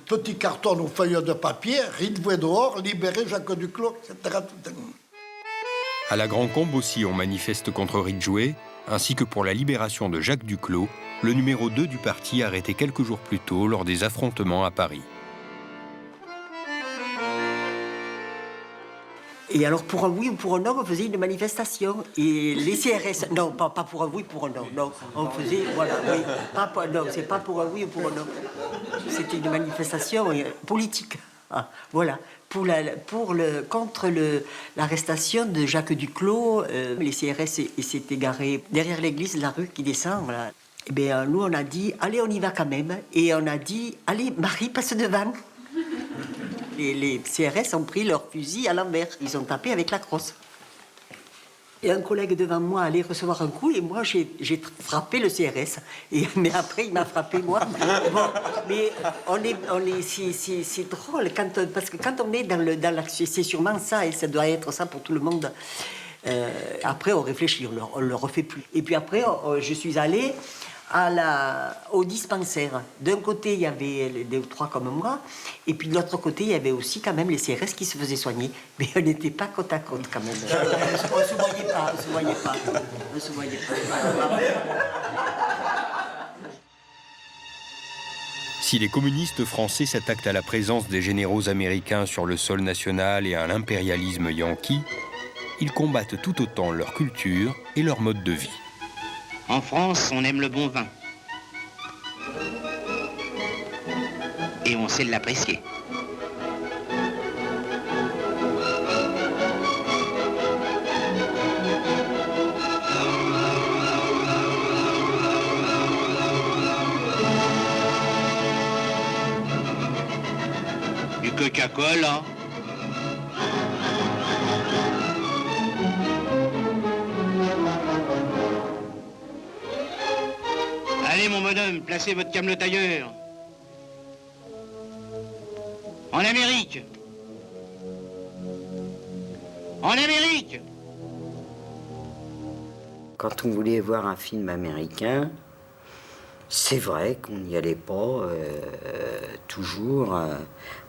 petit carton ou feuille de papier, Ridgway dehors, libéré Jacques Duclos, etc. À la Grand-Combe aussi, on manifeste contre Ridgway, ainsi que pour la libération de Jacques Duclos, le numéro 2 du parti arrêté quelques jours plus tôt lors des affrontements à Paris. Et alors, pour un oui ou pour un non, on faisait une manifestation. Et les CRS... Non, pas pour un oui ou pour un non. Non, on faisait... Voilà, oui. Non, c'est pas pour un oui ou pour un non. C'était une manifestation politique. Ah, voilà. Contre l'arrestation de Jacques Duclos, les CRS s'étaient garés derrière l'église, la rue qui descend, voilà. Et bien, nous, on a dit, allez, on y va quand même. Et on a dit, allez, Marie, passe devant. Et les CRS ont pris leur fusil à l'envers. Ils ont tapé avec la crosse. Et un collègue devant moi allait recevoir un coup, et moi, j'ai frappé le CRS. Mais après, il m'a frappé, moi. Bon, mais c'est drôle, parce que quand on est dans l'action, c'est sûrement ça, et ça doit être ça pour tout le monde. Après, on réfléchit, on le refait plus. Et puis après, je suis allée au dispensaire. D'un côté, il y avait 2 ou 3 comme moi, et puis de l'autre côté, il y avait aussi quand même les CRS qui se faisaient soigner. Mais on n'était pas côte à côte quand même. On ne se voyait pas. Si les communistes français s'attaquent à la présence des généraux américains sur le sol national et à l'impérialisme yanqui, ils combattent tout autant leur culture et leur mode de vie. En France, on aime le bon vin. Et on sait l'apprécier. Du Coca-Cola. Allez, mon bonhomme, placez votre camelote ailleurs. En Amérique. En Amérique. Quand on voulait voir un film américain, c'est vrai qu'on n'y allait pas toujours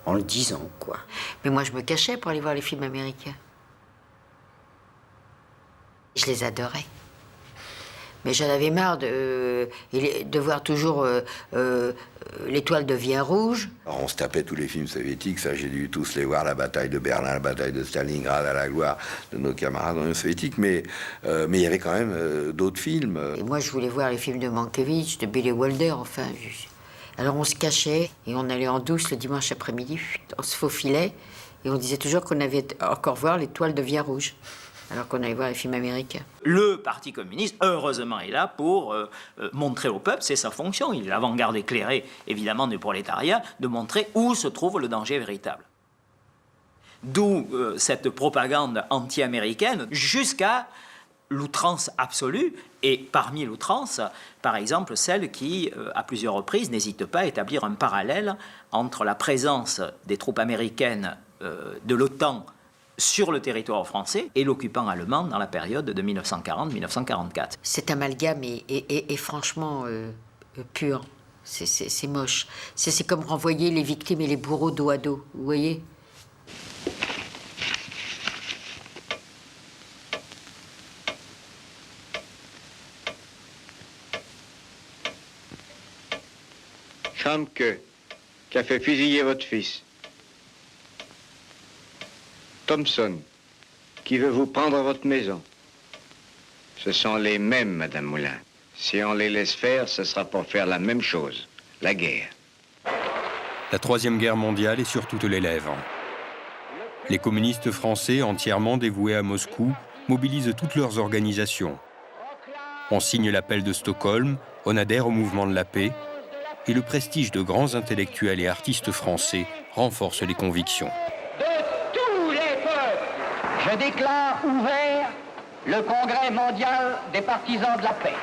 en le disant, quoi. Mais moi, je me cachais pour aller voir les films américains. Je les adorais. Mais j'en avais marre de voir toujours l'étoile devient rouge. Alors on se tapait tous les films soviétiques, ça j'ai dû tous les voir, la bataille de Berlin, la bataille de Stalingrad, à la gloire de nos camarades en Union soviétique, mais il y avait quand même d'autres films. Et moi je voulais voir les films de Mankiewicz, de Billy Wilder, enfin. Alors on se cachait et on allait en douce le dimanche après-midi, on se faufilait et on disait toujours qu'on avait encore voir l'étoile devient rouge. Alors qu'on allait voir les films américains. Le Parti communiste, heureusement, est là pour montrer au peuple, c'est sa fonction, il est l'avant-garde éclairée, évidemment, du prolétariat, de montrer où se trouve le danger véritable. D'où cette propagande anti-américaine jusqu'à l'outrance absolue, et parmi l'outrance, par exemple, celle qui, à plusieurs reprises, n'hésite pas à établir un parallèle entre la présence des troupes américaines de l'OTAN sur le territoire français et l'occupant allemand dans la période de 1940-1944. Cet amalgame est franchement pur. C'est moche. C'est comme renvoyer les victimes et les bourreaux dos à dos, vous voyez ? Schamke, qui a fait fusiller votre fils. Thompson, qui veut vous prendre votre maison. Ce sont les mêmes, Madame Moulin. Si on les laisse faire, ce sera pour faire la même chose, la guerre. La Troisième Guerre mondiale est sur toutes les lèvres. Les communistes français, entièrement dévoués à Moscou, mobilisent toutes leurs organisations. On signe l'appel de Stockholm, on adhère au mouvement de la paix, et le prestige de grands intellectuels et artistes français renforce les convictions. Je déclare ouvert le Congrès mondial des partisans de la paix.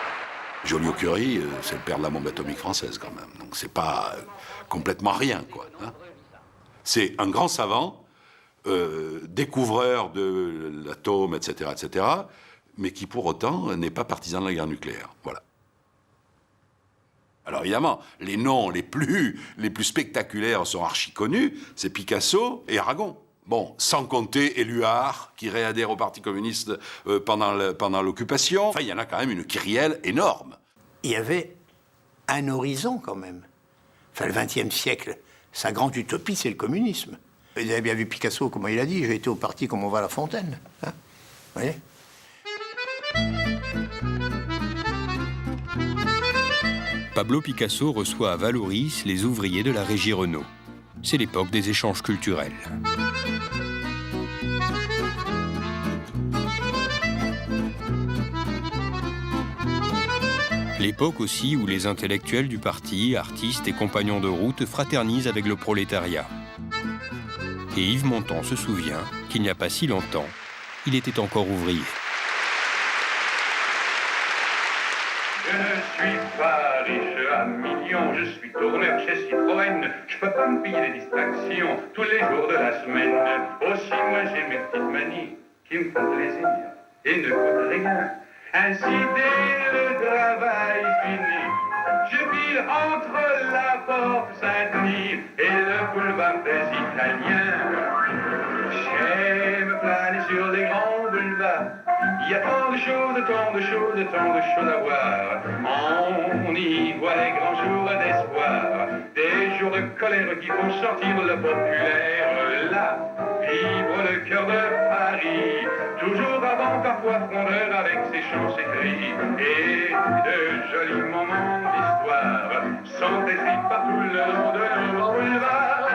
Joliot-Curie, c'est le père de la bombe atomique française, quand même. Donc c'est pas complètement rien, quoi. Hein. C'est un grand savant, découvreur de l'atome, etc., etc., mais qui, pour autant, n'est pas partisan de la guerre nucléaire. Voilà. Alors évidemment, les noms les plus spectaculaires sont archi-connus, c'est Picasso et Aragon. Bon, sans compter Éluard, qui réadhère au Parti communiste pendant l'occupation. Enfin, il y en a quand même une kyrielle énorme. Il y avait un horizon, quand même. Enfin, le XXe siècle, sa grande utopie, c'est le communisme. Vous avez bien vu Picasso, comment il a dit, j'ai été au parti comme on va à La Fontaine. Hein, vous voyez ? Pablo Picasso reçoit à Vallauris les ouvriers de la Régie Renault. C'est l'époque des échanges culturels. L'époque aussi où les intellectuels du parti, artistes et compagnons de route fraternisent avec le prolétariat. Et Yves Montand se souvient qu'il n'y a pas si longtemps, il était encore ouvrier. Je ne suis pas riche à millions, je suis tourneur chez Citroën. Je peux pas me payer des distractions tous les jours de la semaine. Aussi, moi j'ai mes petites manies qui me font plaisir et ne coûtent rien. Ainsi, dès le travail fini, je file entre la porte Saint-Denis et le boulevard des Italiens. J'aime planer sur les grands boulevards. Il y a tant de choses, tant de choses, tant de choses à voir. On y voit les grands jours d'espoir, des jours de colère qui font sortir le populaire. Là, vibre le cœur de Paris, toujours avant, parfois frondeur avec ses chants, ses cris, et de jolis moments d'histoire sont écrits partout le long de nos boulevards.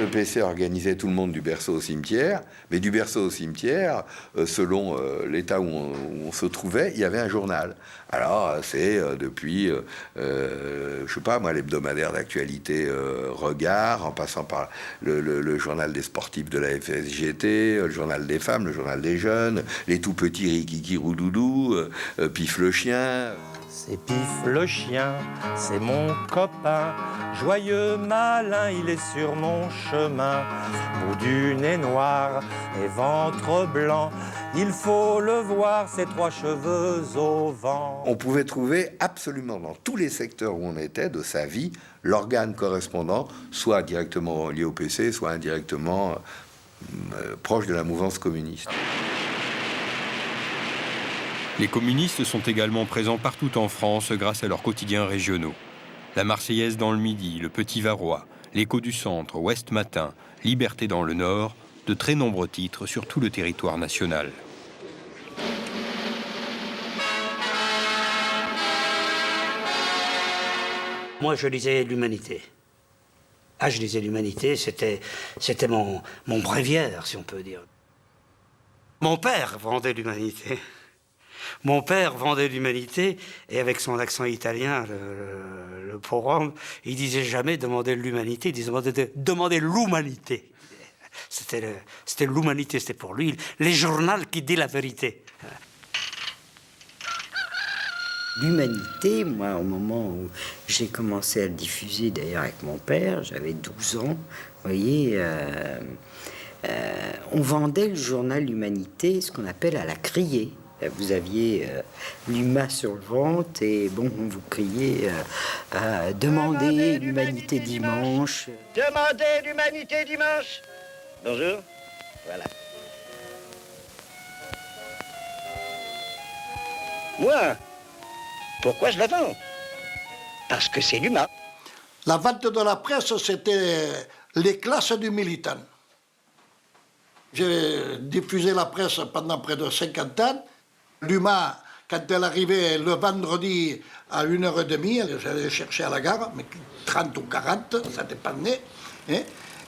Le PC organisait tout le monde du berceau au cimetière, mais du berceau au cimetière, selon l'état où on se trouvait, il y avait un journal. Alors, c'est depuis, je sais pas moi, l'hebdomadaire d'actualité Regard, en passant par le journal des sportifs de la FSGT, le journal des femmes, le journal des jeunes, les tout petits Rikiki Roudoudou, Pif le chien. C'est Pif le chien, c'est mon copain, joyeux malin, il est sur mon chemin. Bout du nez noir et ventre blanc, il faut le voir, ses trois cheveux au vent. On pouvait trouver absolument dans tous les secteurs où on était de sa vie l'organe correspondant, soit directement lié au PC, soit indirectement proche de la mouvance communiste. Les communistes sont également présents partout en France grâce à leurs quotidiens régionaux. La Marseillaise dans le Midi, le Petit Varrois, l'Écho du Centre, Ouest Matin, Liberté dans le Nord, de très nombreux titres sur tout le territoire national. Moi, je lisais l'Humanité. Ah, je lisais l'Humanité, c'était mon bréviaire, si on peut dire. Mon père vendait l'Humanité. Mon père vendait l'Humanité, et avec son accent italien, le pauvre homme, il disait jamais demander l'humanité, il disait demander l'humanité. C'était l'humanité, c'était pour lui, les journaux qui disent la vérité. L'Humanité, moi, au moment où j'ai commencé à le diffuser, d'ailleurs avec mon père, j'avais 12 ans, vous voyez, on vendait le journal L'Humanité, ce qu'on appelle à la criée. Vous aviez l'UMA sur le ventre et bon, vous criez « Demandez l'Humanité dimanche ». Demandez l'Humanité dimanche. Bonjour. Voilà. Moi, pourquoi je la vends? Parce que c'est l'UMA. La vente de la presse, c'était les classes du militant. J'ai diffusé la presse pendant près de 50 ans. L'UMA, quand elle arrivait le vendredi à 1h30, j'allais chercher à la gare, mais 30 ou 40, ça dépendait. Hein.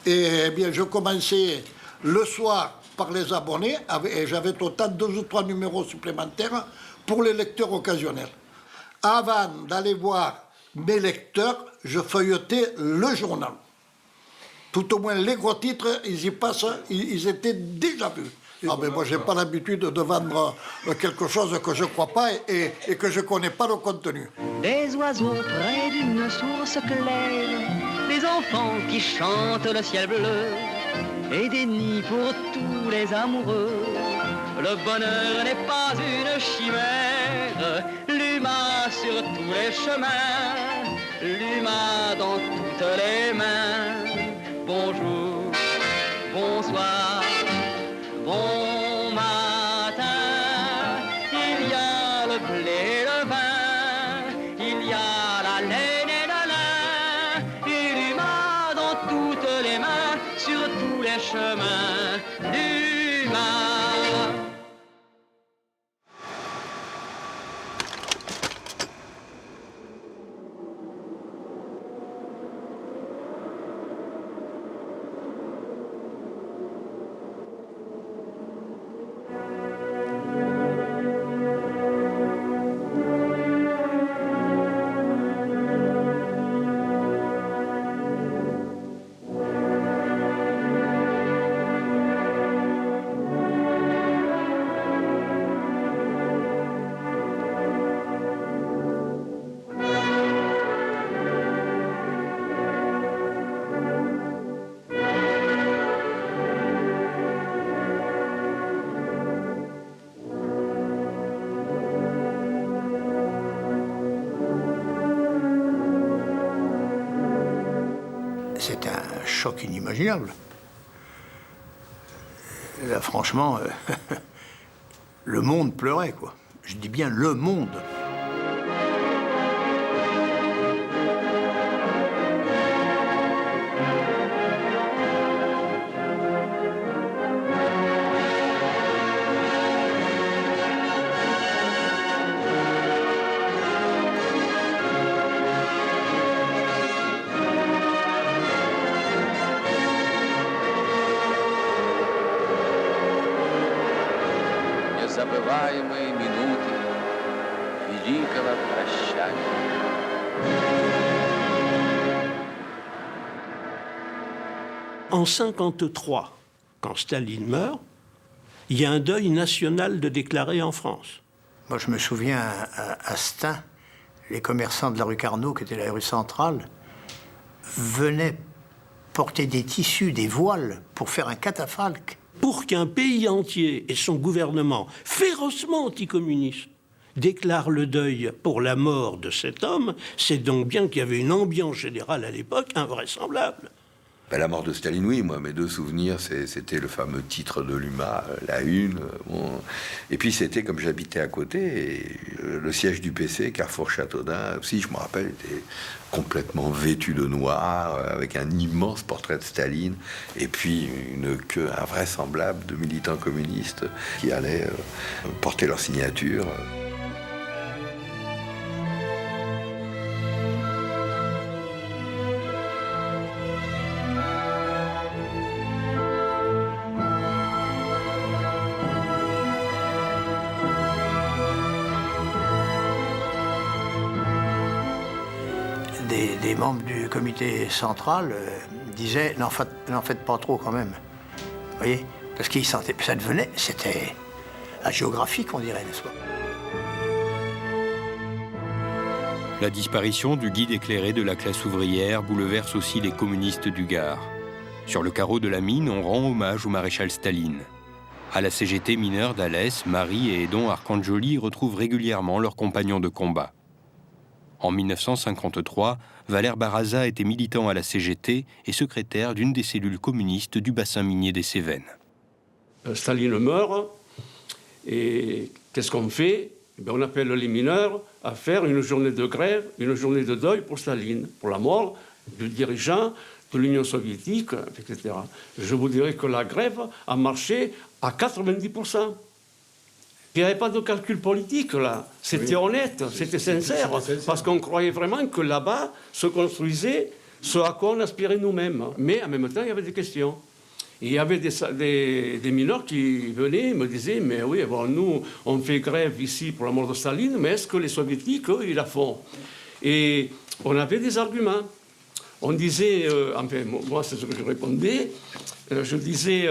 Et bien, je commençais le soir par les abonnés, et j'avais autant 2 ou 3 numéros supplémentaires pour les lecteurs occasionnels. Avant d'aller voir mes lecteurs, je feuilletais le journal. Tout au moins les gros titres, ils y passent, ils étaient déjà vus. Ah ben moi, j'ai pas l'habitude de vendre quelque chose que je crois pas et que je connais pas le contenu. Des oiseaux près d'une source claire, des enfants qui chantent le ciel bleu, et des nids pour tous les amoureux. Le bonheur n'est pas une chimère, l'humain sur tous les chemins, l'humain dans toutes les mains. Bonjour, bonsoir, bon matin, il y a le blé, le vin, il y a la laine et le lin, et l'humain dans toutes les mains, sur tous les chemins, l'humain. C'est un choc inimaginable. Là, franchement, le monde pleurait, quoi. Je dis bien le monde. Незабываемые минуты великого прощания. En 1953, quand Staline meurt, il y a un deuil national de déclarer en France. Moi, je me souviens, à Stein, les commerçants de la rue Carnot, qui était la rue centrale, venaient porter des tissus, des voiles, pour faire un catafalque. Pour qu'un pays entier et son gouvernement, férocement anticommuniste, déclarent le deuil pour la mort de cet homme, c'est donc bien qu'il y avait une ambiance générale à l'époque invraisemblable. Ben, la mort de Staline, oui, moi, mes 2 souvenirs, c'était le fameux titre de l'UMA, la une. Bon. Et puis c'était, comme j'habitais à côté, et le siège du PC, Carrefour Châteaudun, aussi, je me rappelle, était complètement vêtu de noir, avec un immense portrait de Staline, et puis une queue invraisemblable de militants communistes qui allaient porter leur signature. Des membres du comité central disaient n'en faites pas trop quand même. Vous voyez? Parce qu'ils sentaient, ça devenait, c'était géographique, on dirait, n'est-ce pas? La disparition du guide éclairé de la classe ouvrière bouleverse aussi les communistes du Gard. Sur le carreau de la mine, on rend hommage au maréchal Staline. À la CGT mineure d'Alès, Marie et Edon Arcangeli retrouvent régulièrement leurs compagnons de combat. En 1953, Valère Barraza était militant à la CGT et secrétaire d'une des cellules communistes du bassin minier des Cévennes. Staline meurt, et qu'est-ce qu'on fait? On appelle les mineurs à faire une journée de grève, une journée de deuil pour Staline, pour la mort du dirigeant de l'Union soviétique, etc. Je vous dirais que la grève a marché à 90%. Il n'y avait pas de calcul politique, là. C'était honnête, c'était sincère, parce qu'on croyait vraiment que là-bas se construisait ce à quoi on aspirait nous-mêmes. Mais en même temps, il y avait des questions. Et il y avait des mineurs qui venaient et me disaient « Mais oui, bon, nous, on fait grève ici pour la mort de Staline, mais est-ce que les soviétiques, eux, ils la font ?» Et on avait des arguments. On disait, enfin, moi, c'est ce que je répondais, je disais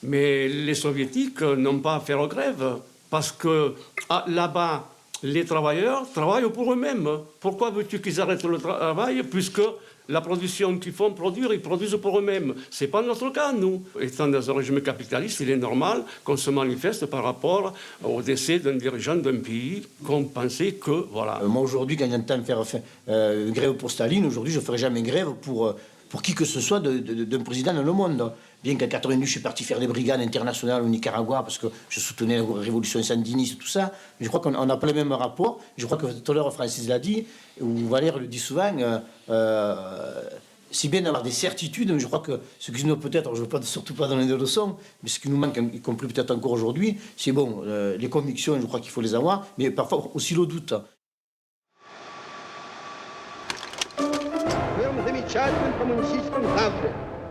mais les soviétiques n'ont pas à faire grève, parce que là-bas, les travailleurs travaillent pour eux-mêmes. Pourquoi veux-tu qu'ils arrêtent le travail, puisque la production qu'ils font produire, ils produisent pour eux-mêmes. Ce n'est pas notre cas, nous. Étant dans un régime capitaliste, il est normal qu'on se manifeste par rapport au décès d'un dirigeant d'un pays qu'on pensait que, voilà. Moi, aujourd'hui, quand j'entends faire une grève pour Staline, aujourd'hui, je ne ferai jamais grève pour qui que ce soit d'un président dans le monde. Bien qu'en 92, je suis parti faire des brigades internationales au Nicaragua parce que je soutenais la révolution sandiniste, tout ça. Mais je crois qu'on n'a pas le même rapport. Je crois que tout à l'heure, Francis l'a dit, ou Valère le dit souvent, c'est bien d'avoir des certitudes, mais je crois que ce qui nous peut-être, je ne veux surtout pas donner de leçons, mais ce qui nous manque, y compris peut-être encore aujourd'hui, c'est bon, les convictions, je crois qu'il faut les avoir, mais parfois aussi le doute.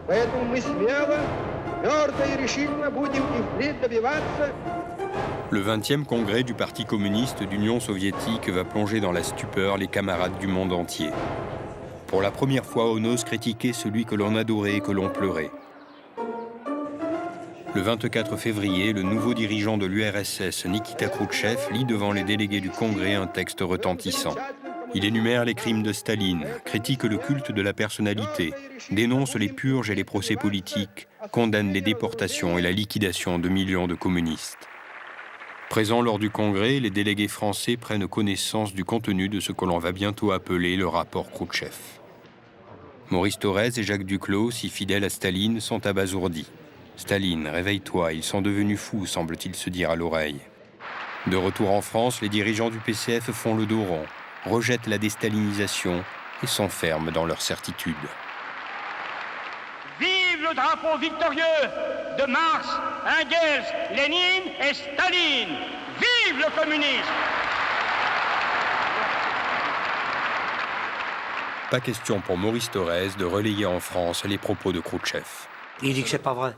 Поэтому мы смело, твердо и решительно будем и впредь добиваться. Le 20e congrès du Parti communiste d'Union soviétique va plonger dans la stupeur les camarades du monde entier. Pour la première fois, on ose critiquer celui que l'on adorait et que l'on pleurait. Le 24 février, le nouveau dirigeant de l'URSS, Nikita Khrouchtchev, lit devant les délégués du Congrès un texte retentissant. Il énumère les crimes de Staline, critique le culte de la personnalité, dénonce les purges et les procès politiques, condamne les déportations et la liquidation de millions de communistes. Présents lors du Congrès, les délégués français prennent connaissance du contenu de ce que l'on va bientôt appeler le rapport Khrouchtchev. Maurice Thorez et Jacques Duclos, si fidèles à Staline, sont abasourdis. « Staline, réveille-toi, ils sont devenus fous », semble-t-il se dire à l'oreille. De retour en France, les dirigeants du PCF font le dos rond, rejettent la déstalinisation et s'enferment dans leur certitude. Vive le drapeau victorieux de Marx, Engels, Lénine et Staline! Vive le communisme! Pas question pour Maurice Thorez de relayer en France les propos de Khrouchtchev. Il dit que c'est pas vrai.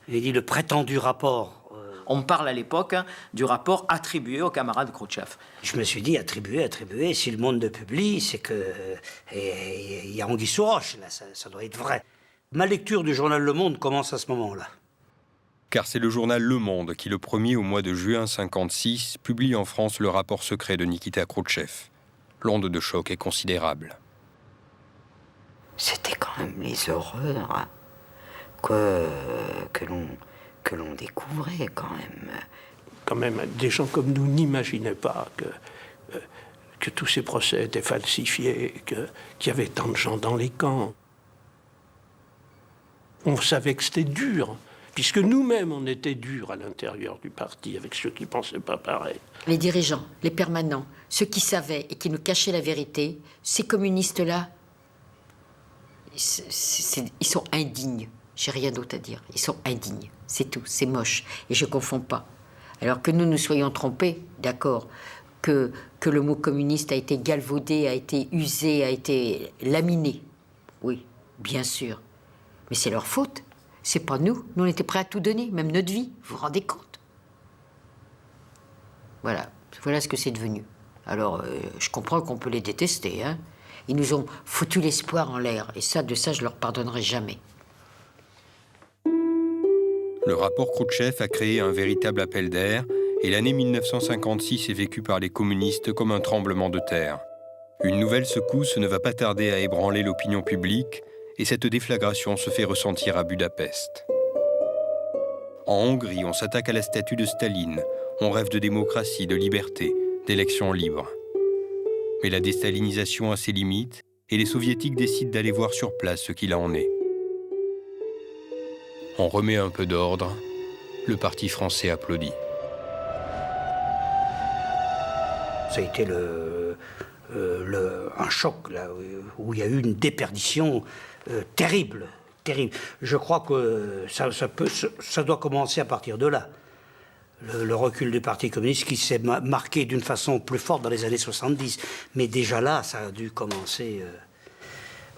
Il dit le prétendu rapport. On parle à l'époque du rapport attribué au camarade Khrouchtchev. Je me suis dit, attribué, si le Monde le publie, c'est que... Il y a anguille sous roche, là, ça doit être vrai. Ma lecture du journal Le Monde commence à ce moment-là. Car c'est le journal Le Monde qui, le 1er au mois de juin 1956, publie en France le rapport secret de Nikita Khrouchtchev. L'onde de choc est considérable. C'était quand même les horreurs hein, que l'on découvrait quand même. Quand même, des gens comme nous n'imaginaient pas que tous ces procès étaient falsifiés, qu'il y avait tant de gens dans les camps. On savait que c'était dur, puisque nous-mêmes, on était durs à l'intérieur du parti, avec ceux qui ne pensaient pas pareil. Les dirigeants, les permanents, ceux qui savaient et qui nous cachaient la vérité, ces communistes-là, ils sont indignes. J'ai rien d'autre à dire. Ils sont indignes. C'est tout. C'est moche. Et je ne confonds pas. Alors que nous nous soyons trompés, d'accord, que le mot communiste a été galvaudé, a été usé, a été laminé. Oui, bien sûr. Mais c'est leur faute. C'est pas nous. Nous, on était prêts à tout donner, même notre vie. Vous vous rendez compte? Voilà. Voilà ce que c'est devenu. Alors, je comprends qu'on peut les détester, hein. Ils nous ont foutu l'espoir en l'air. Et ça, de ça, je leur pardonnerai jamais. Le rapport Khrouchtchev a créé un véritable appel d'air et l'année 1956 est vécue par les communistes comme un tremblement de terre. Une nouvelle secousse ne va pas tarder à ébranler l'opinion publique et cette déflagration se fait ressentir à Budapest. En Hongrie, on s'attaque à la statue de Staline. On rêve de démocratie, de liberté, d'élections libres. Mais la déstalinisation a ses limites et les soviétiques décident d'aller voir sur place ce qu'il en est. On remet un peu d'ordre, le parti français applaudit. Ça a été un choc, là, où il y a eu une déperdition terrible, terrible. Je crois que ça doit commencer à partir de là. Le recul du Parti communiste qui s'est marqué d'une façon plus forte dans les années 70. Mais déjà là, ça a dû commencer...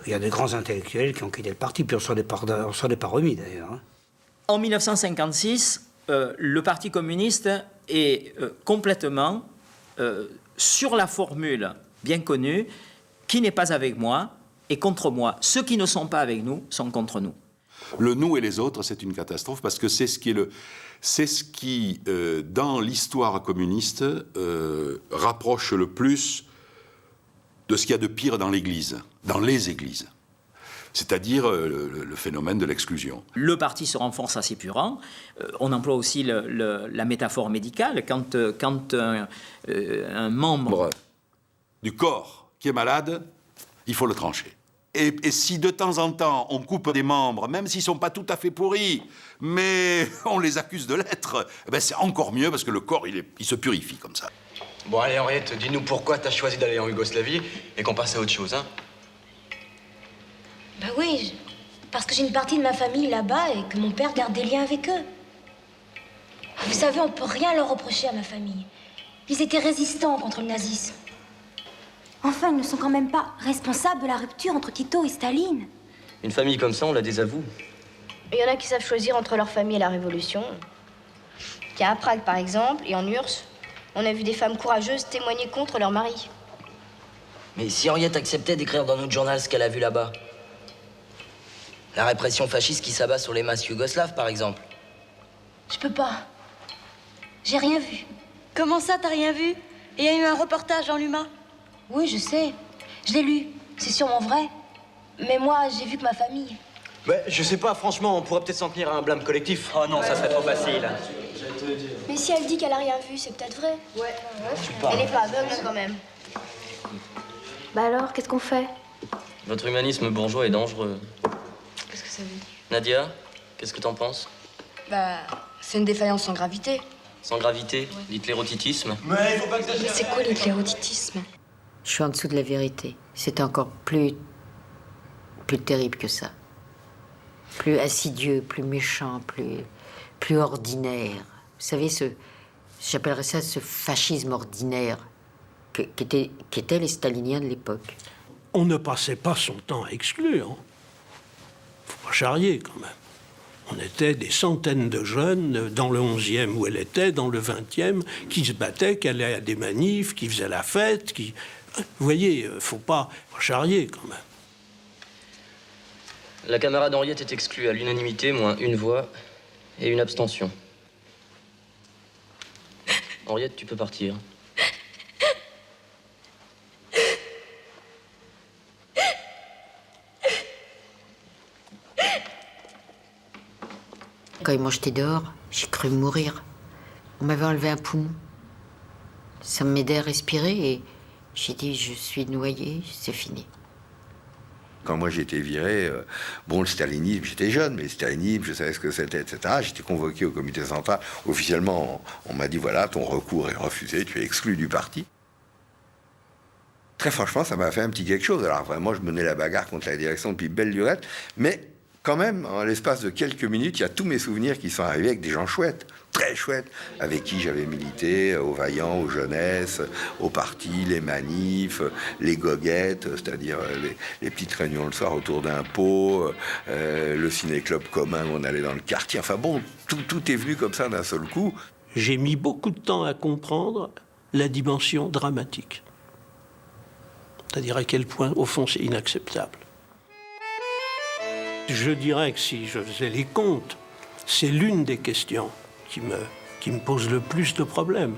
il y a de grands intellectuels qui ont quitté le parti, puis on s'en est pas remis d'ailleurs. Hein. En 1956, le Parti communiste est complètement sur la formule bien connue « qui n'est pas avec moi est contre moi. Ceux qui ne sont pas avec nous sont contre nous ». Le nous et les autres, c'est une catastrophe parce que c'est ce qui, dans l'histoire communiste, rapproche le plus de ce qu'il y a de pire dans l'Église, dans les églises. C'est-à-dire le phénomène de l'exclusion. Le parti se renforce à ses purs rangs. On emploie aussi la métaphore médicale. Quand un membre du corps qui est malade, il faut le trancher. Et si de temps en temps on coupe des membres, même s'ils ne sont pas tout à fait pourris, mais on les accuse de l'être, ben c'est encore mieux parce que le corps, il se purifie comme ça. Bon, allez, Henriette, dis-nous pourquoi t'as choisi d'aller en Yougoslavie et qu'on passe à autre chose, hein? Bah oui, parce que j'ai une partie de ma famille là-bas et que mon père garde des liens avec eux. Vous savez, on peut rien leur reprocher à ma famille. Ils étaient résistants contre le nazisme. Enfin, ils ne sont quand même pas responsables de la rupture entre Tito et Staline. Une famille comme ça, on la désavoue. Il y en a qui savent choisir entre leur famille et la révolution. Tiens, à Prague, par exemple, et en URSS, on a vu des femmes courageuses témoigner contre leur mari. Mais si Henriette acceptait d'écrire dans notre journal ce qu'elle a vu là-bas? La répression fasciste qui s'abat sur les masses yougoslaves, par exemple. Je peux pas. J'ai rien vu. Comment ça, t'as rien vu? Il y a eu un reportage dans l'UMA. Oui, je sais. Je l'ai lu. C'est sûrement vrai. Mais moi, j'ai vu que ma famille... Ouais, je sais pas, franchement, on pourrait peut-être s'en tenir à un blâme collectif. Oh non, ça serait trop facile. Mais si elle dit qu'elle a rien vu, c'est peut-être vrai. Ouais. Elle est pas aveugle, quand même. Bah alors, qu'est-ce qu'on fait? Votre humanisme bourgeois est dangereux. Qu'est-ce que ça veut dire? Nadia, qu'est-ce que t'en penses? Bah, c'est une défaillance sans gravité. Sans gravité, l'hitlérotitisme. Mais il faut pas que ça... C'est quoi l'hitlérotitisme? Je suis en dessous de la vérité. C'est encore plus terrible que ça. Plus insidieux, plus méchant, plus ordinaire. Vous savez, j'appellerais ça ce fascisme ordinaire qu'étaient les staliniens de l'époque. On ne passait pas son temps à exclure. Hein. Faut pas charrier, quand même. On était des centaines de jeunes dans le 11e où elle était, dans le 20e, qui se battaient, qui allaient à des manifs, qui faisaient la fête, qui... Vous voyez, faut pas charrier, quand même. La camarade Henriette est exclue à l'unanimité, moins une voix et une abstention. Henriette, tu peux partir. Quand ils m'ont jeté dehors, j'ai cru mourir. On m'avait enlevé un poumon. Ça m'aidait à respirer et j'ai dit, je suis noyée, c'est fini. Quand moi j'ai été viré, le stalinisme, j'étais jeune, mais le stalinisme, je savais ce que c'était, etc. J'étais convoqué au comité central. Officiellement, on m'a dit, voilà, ton recours est refusé, tu es exclu du parti. Très franchement, ça m'a fait un petit quelque chose. Alors vraiment, je menais la bagarre contre la direction depuis belle lurette, mais quand même, en l'espace de quelques minutes, il y a tous mes souvenirs qui sont arrivés avec des gens chouettes, très chouettes, avec qui j'avais milité, aux Vaillants, aux Jeunesses, aux partis, les manifs, les goguettes, c'est-à-dire les petites réunions le soir autour d'un pot, le ciné-club commun où on allait dans le quartier. Enfin bon, tout est venu comme ça d'un seul coup. J'ai mis beaucoup de temps à comprendre la dimension dramatique. C'est-à-dire à quel point, au fond, c'est inacceptable. Je dirais que si je faisais les comptes, c'est l'une des questions qui me pose le plus de problèmes.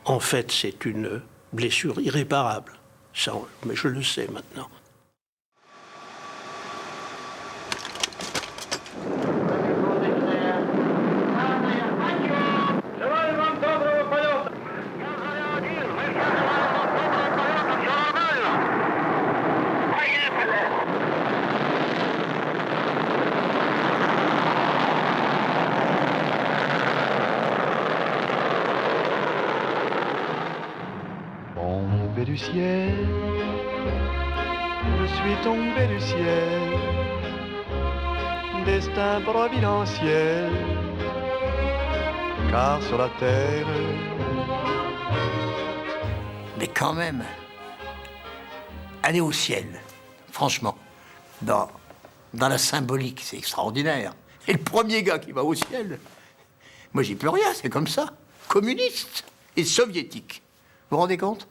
En fait, c'est une blessure irréparable. Ça, mais je le sais maintenant. Du ciel, je suis tombé du ciel. destin providentiel, car sur la terre... Mais quand même, aller au ciel, franchement, dans la symbolique, c'est extraordinaire. Et le premier gars qui va au ciel, moi j'y peux rien, c'est comme ça. Communiste et soviétique. Vous vous rendez compte ?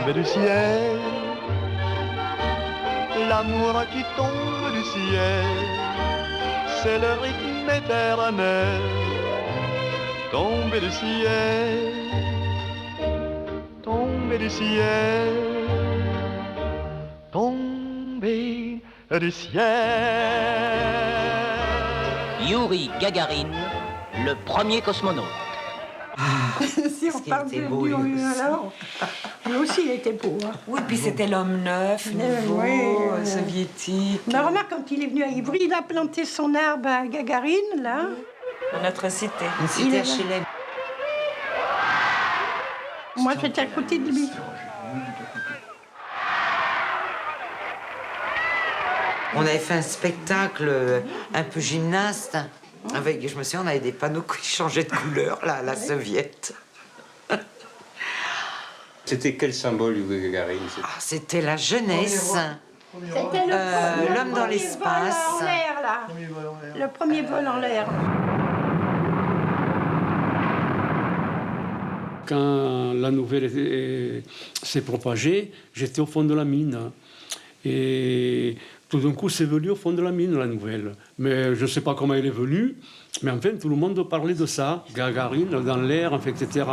Tombe du ciel, l'amour qui tombe du ciel, c'est le rythme éternel. Tomber du ciel, tomber du ciel, tomber du ciel. Youri Gagarin, le premier cosmonaute. Si on parle de lui, alors, lui aussi, il était beau. Hein. Oui, puis c'était l'homme neuf, nouveau, soviétique. Mais remarque, quand il est venu à Ivry, il a planté son arbre à Gagarine, là. Dans notre cité. Une cité HLM. Moi, j'étais à côté de lui. On avait fait un spectacle un peu gymnaste. Avec, je me souviens, on avait des panneaux qui changeaient de couleur, là, la soviète. C'était quel symbole, Youri Gagarin? C'était la jeunesse. C'était l'homme dans l'espace. En l'air, là. Le premier vol en l'air. Quand la nouvelle s'est propagée, j'étais au fond de la mine. Et tout d'un coup, c'est venu au fond de la mine, la nouvelle. Mais je ne sais pas comment elle est venue, mais enfin, tout le monde parlait de ça. Gagarine, dans l'air, enfin, etc.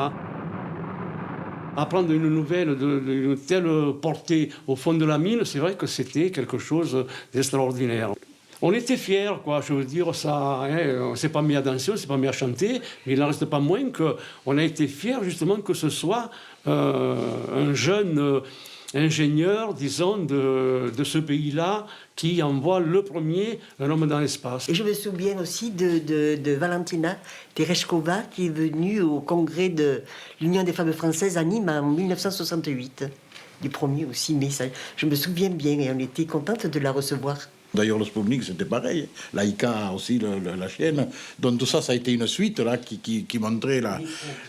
Apprendre une nouvelle d'une telle portée au fond de la mine, c'est vrai que c'était quelque chose d'extraordinaire. On était fiers, quoi, je veux dire, ça, on ne s'est pas mis à danser, on ne s'est pas mis à chanter, mais il n'en reste pas moins qu'on a été fiers, justement, que ce soit un jeune ingénieur, disons, de ce pays-là, qui envoie le premier un homme dans l'espace. Et je me souviens aussi de Valentina Tereshkova, qui est venue au congrès de l'Union des femmes françaises à Nîmes en 1968. Du premier aussi, mais ça, je me souviens bien, et on était contente de la recevoir. D'ailleurs, le Sputnik, c'était pareil. Laïka aussi, la chaîne. Donc tout ça, ça a été une suite là, qui montrait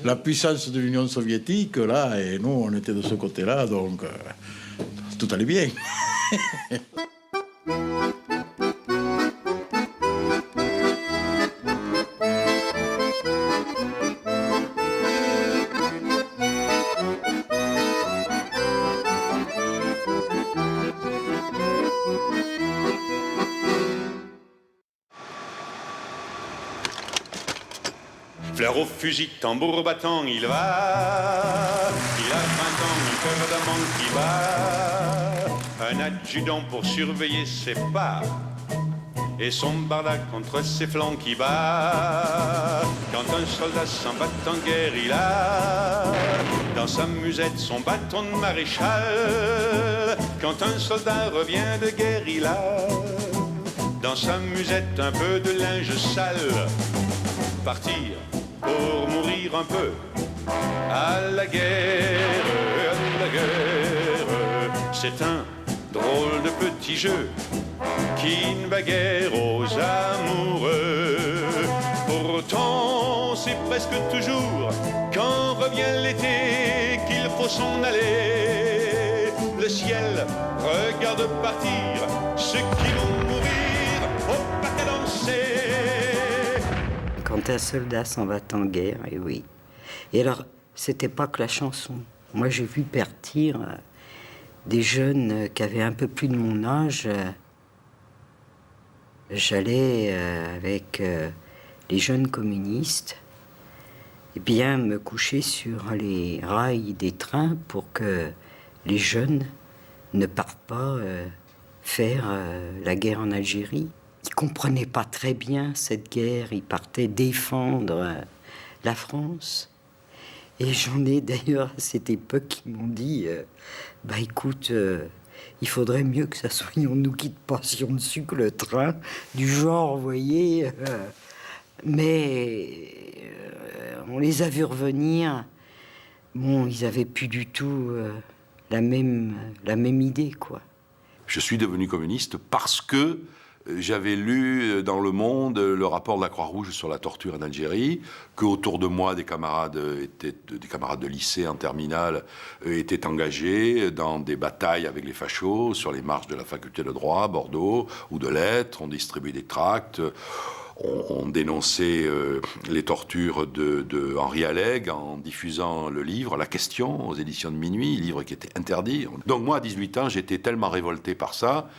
la puissance de l'Union soviétique. Là, et nous, on était de ce côté-là, donc tout allait bien. Fleur au fusil, tambour battant, il va. Il a 20 ans, un cœur d'amant qui bat. Un adjudant pour surveiller ses pas. Et son bardac contre ses flancs qui bat. Quand un soldat s'en bat en guerre, il a dans sa musette son bâton de maréchal. Quand un soldat revient de guerre, il a dans sa musette un peu de linge sale. Partir pour mourir un peu à la guerre, c'est un drôle de petit jeu qui ne bat guère aux amoureux. Pourtant, c'est presque toujours quand revient l'été qu'il faut s'en aller. Le ciel regarde partir ceux qui vont mourir au pas qu'à danser. Quand un soldat s'en va en guerre, et oui. Et alors, c'était pas que la chanson. Moi, j'ai vu partir des jeunes qui avaient un peu plus de mon âge. J'allais avec les jeunes communistes bien me coucher sur les rails des trains pour que les jeunes ne partent pas faire la guerre en Algérie. Ils ne comprenaient pas très bien cette guerre, ils partaient défendre la France. Et j'en ai d'ailleurs à cette époque qui m'ont dit, bah écoute, il faudrait mieux que ça soyons nous qui ne passions dessus que le train, du genre, vous voyez. Mais on les a vus revenir. Bon, ils n'avaient plus du tout la même idée, quoi. Je suis devenu communiste parce que j'avais lu dans Le Monde le rapport de la Croix-Rouge sur la torture en Algérie, qu'autour de moi, des camarades de lycée en terminale étaient engagés dans des batailles avec les fachos sur les marches de la faculté de droit à Bordeaux ou de lettres. On distribuait des tracts. On dénonçait les tortures de Henri Alleg en diffusant le livre La Question aux éditions de Minuit, livre qui était interdit. Donc moi, à 18 ans, j'étais tellement révolté par ça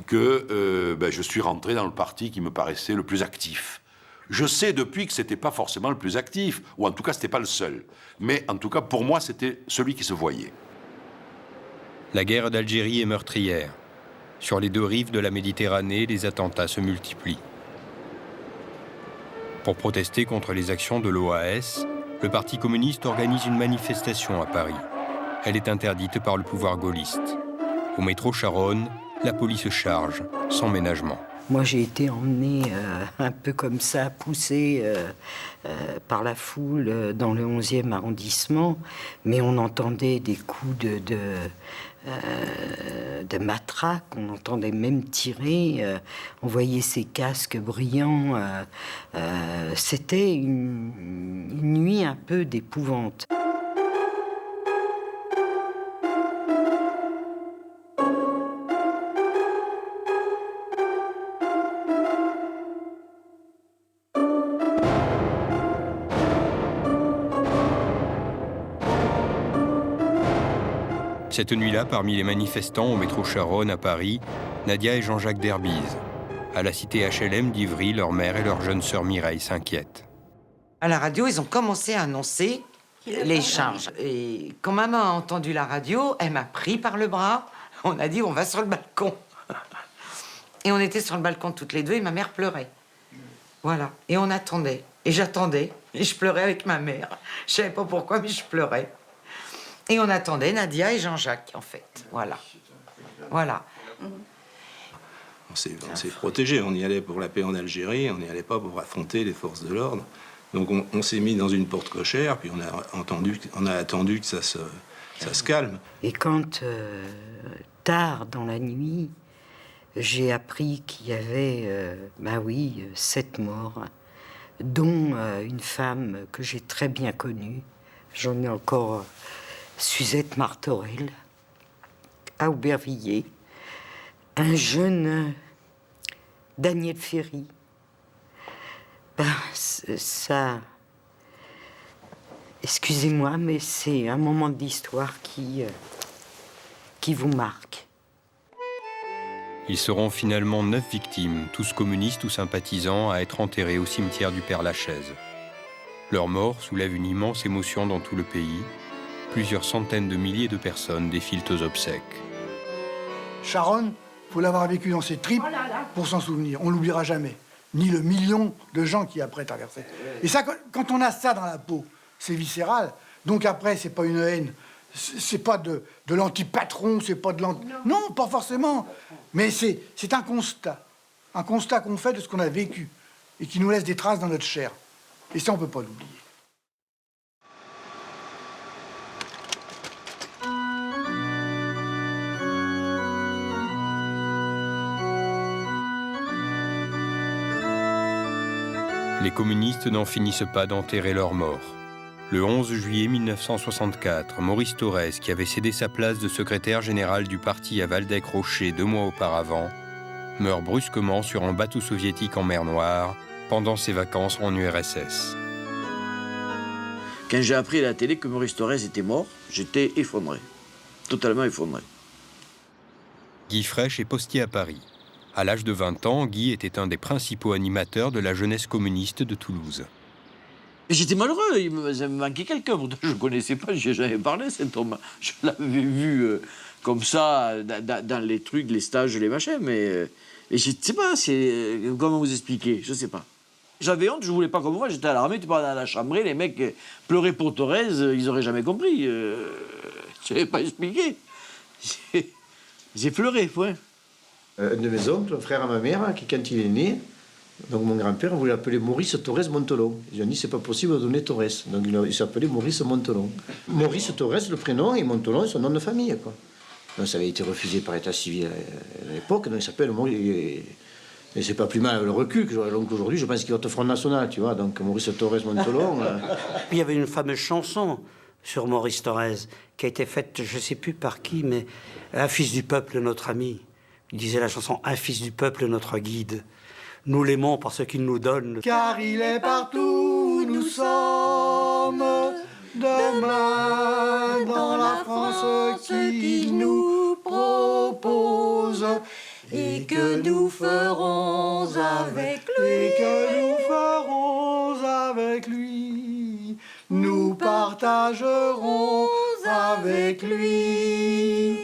que je suis rentré dans le parti qui me paraissait le plus actif. Je sais depuis que c'était pas forcément le plus actif, ou en tout cas, c'était pas le seul. Mais en tout cas, pour moi, c'était celui qui se voyait. La guerre d'Algérie est meurtrière. Sur les deux rives de la Méditerranée, les attentats se multiplient. Pour protester contre les actions de l'OAS, le Parti communiste organise une manifestation à Paris. Elle est interdite par le pouvoir gaulliste. Au métro Charonne, la police charge, sans ménagement. Moi, j'ai été emmenée un peu comme ça, poussée par la foule dans le 11e arrondissement, mais on entendait des coups de matraque, on entendait même tirer, on voyait ces casques brillants. C'était une nuit un peu d'épouvante. Cette nuit-là, parmi les manifestants au métro Charonne à Paris, Nadia et Jean-Jacques Derbise. À la cité HLM d'Ivry, leur mère et leur jeune sœur Mireille s'inquiètent. À la radio, ils ont commencé à annoncer les charges. Et quand maman a entendu la radio, elle m'a pris par le bras. On a dit, on va sur le balcon. Et on était sur le balcon toutes les deux et ma mère pleurait. Voilà. Et on attendait. Et j'attendais. Et je pleurais avec ma mère. Je savais pas pourquoi, mais je pleurais. Et on attendait Nadia et Jean-Jacques, en fait. Voilà. Voilà. On s'est protégé. On y allait pour la paix en Algérie. On n'y allait pas pour affronter les forces de l'ordre. Donc on s'est mis dans une porte cochère, puis on a attendu que ça se calme. Et quand, tard dans la nuit, j'ai appris qu'il y avait, 7 morts, dont une femme que j'ai très bien connue. J'en ai encore Suzette Martorell, à Aubervilliers, un jeune Daniel Ferry. Ça, excusez-moi, mais c'est un moment de l'histoire qui vous marque. Ils seront finalement 9 victimes, tous communistes ou sympathisants, à être enterrés au cimetière du Père-Lachaise. Leur mort soulève une immense émotion dans tout le pays. Plusieurs centaines de milliers de personnes défilent aux obsèques. Charonne, il faut l'avoir vécu dans ses tripes pour s'en souvenir. On ne l'oubliera jamais. Ni le million de gens qui après traversaient. Et ça, quand on a ça dans la peau, c'est viscéral. Donc après, c'est pas une haine. C'est pas de l'anti-patron, c'est pas de l'anti... Non, pas forcément. Mais c'est un constat. Un constat qu'on fait de ce qu'on a vécu et qui nous laisse des traces dans notre chair. Et ça, on peut pas l'oublier. Les communistes n'en finissent pas d'enterrer leurs morts. Le 11 juillet 1964, Maurice Thorez, qui avait cédé sa place de secrétaire général du parti à Waldeck-Rocher 2 mois auparavant, meurt brusquement sur un bateau soviétique en mer Noire pendant ses vacances en URSS. Quand j'ai appris à la télé que Maurice Thorez était mort, j'étais effondré, totalement effondré. Guy Frêche est postier à Paris. À l'âge de 20 ans, Guy était un des principaux animateurs de la jeunesse communiste de Toulouse. J'étais malheureux, il me manquait quelqu'un. Je ne connaissais pas, je n'ai jamais parlé, cet homme. Je l'avais vu comme ça, dans les trucs, les stages, les machins, mais je ne sais pas, comment vous expliquer, je ne sais pas. J'avais honte, je ne voulais pas comme moi, j'étais à l'armée, tu parlais dans la chambrée, les mecs pleuraient pour Thorez, ils n'auraient jamais compris. Je ne savais pas expliquer. Ils effleuraient, point. Un de mes oncles, un frère à ma mère, qui quand il est né, donc mon grand-père voulait l'appeler Maurice Torres Montelon. Ils ont dit c'est pas possible de donner Torres. Donc il s'appelait Maurice Montelon. Maurice Torres, le prénom, et Montelon, son nom de famille, quoi. Donc ça avait été refusé par l'état civil à l'époque, donc il s'appelle Maurice. Et c'est pas plus mal le recul que j'aurais l'oncle aujourd'hui, je pense qu'il vote au Front National, tu vois. Donc Maurice Torres Montelon. Il y avait une fameuse chanson sur Maurice Torres qui a été faite, je sais plus par qui, mais un fils du peuple, notre ami. Il disait la chanson un fils du peuple, notre guide. Nous l'aimons par ce qu'il nous donne. Car il est partout où nous sommes, demain dans la France qui nous propose, et que nous ferons avec lui. Et que nous ferons avec lui. Nous partagerons avec lui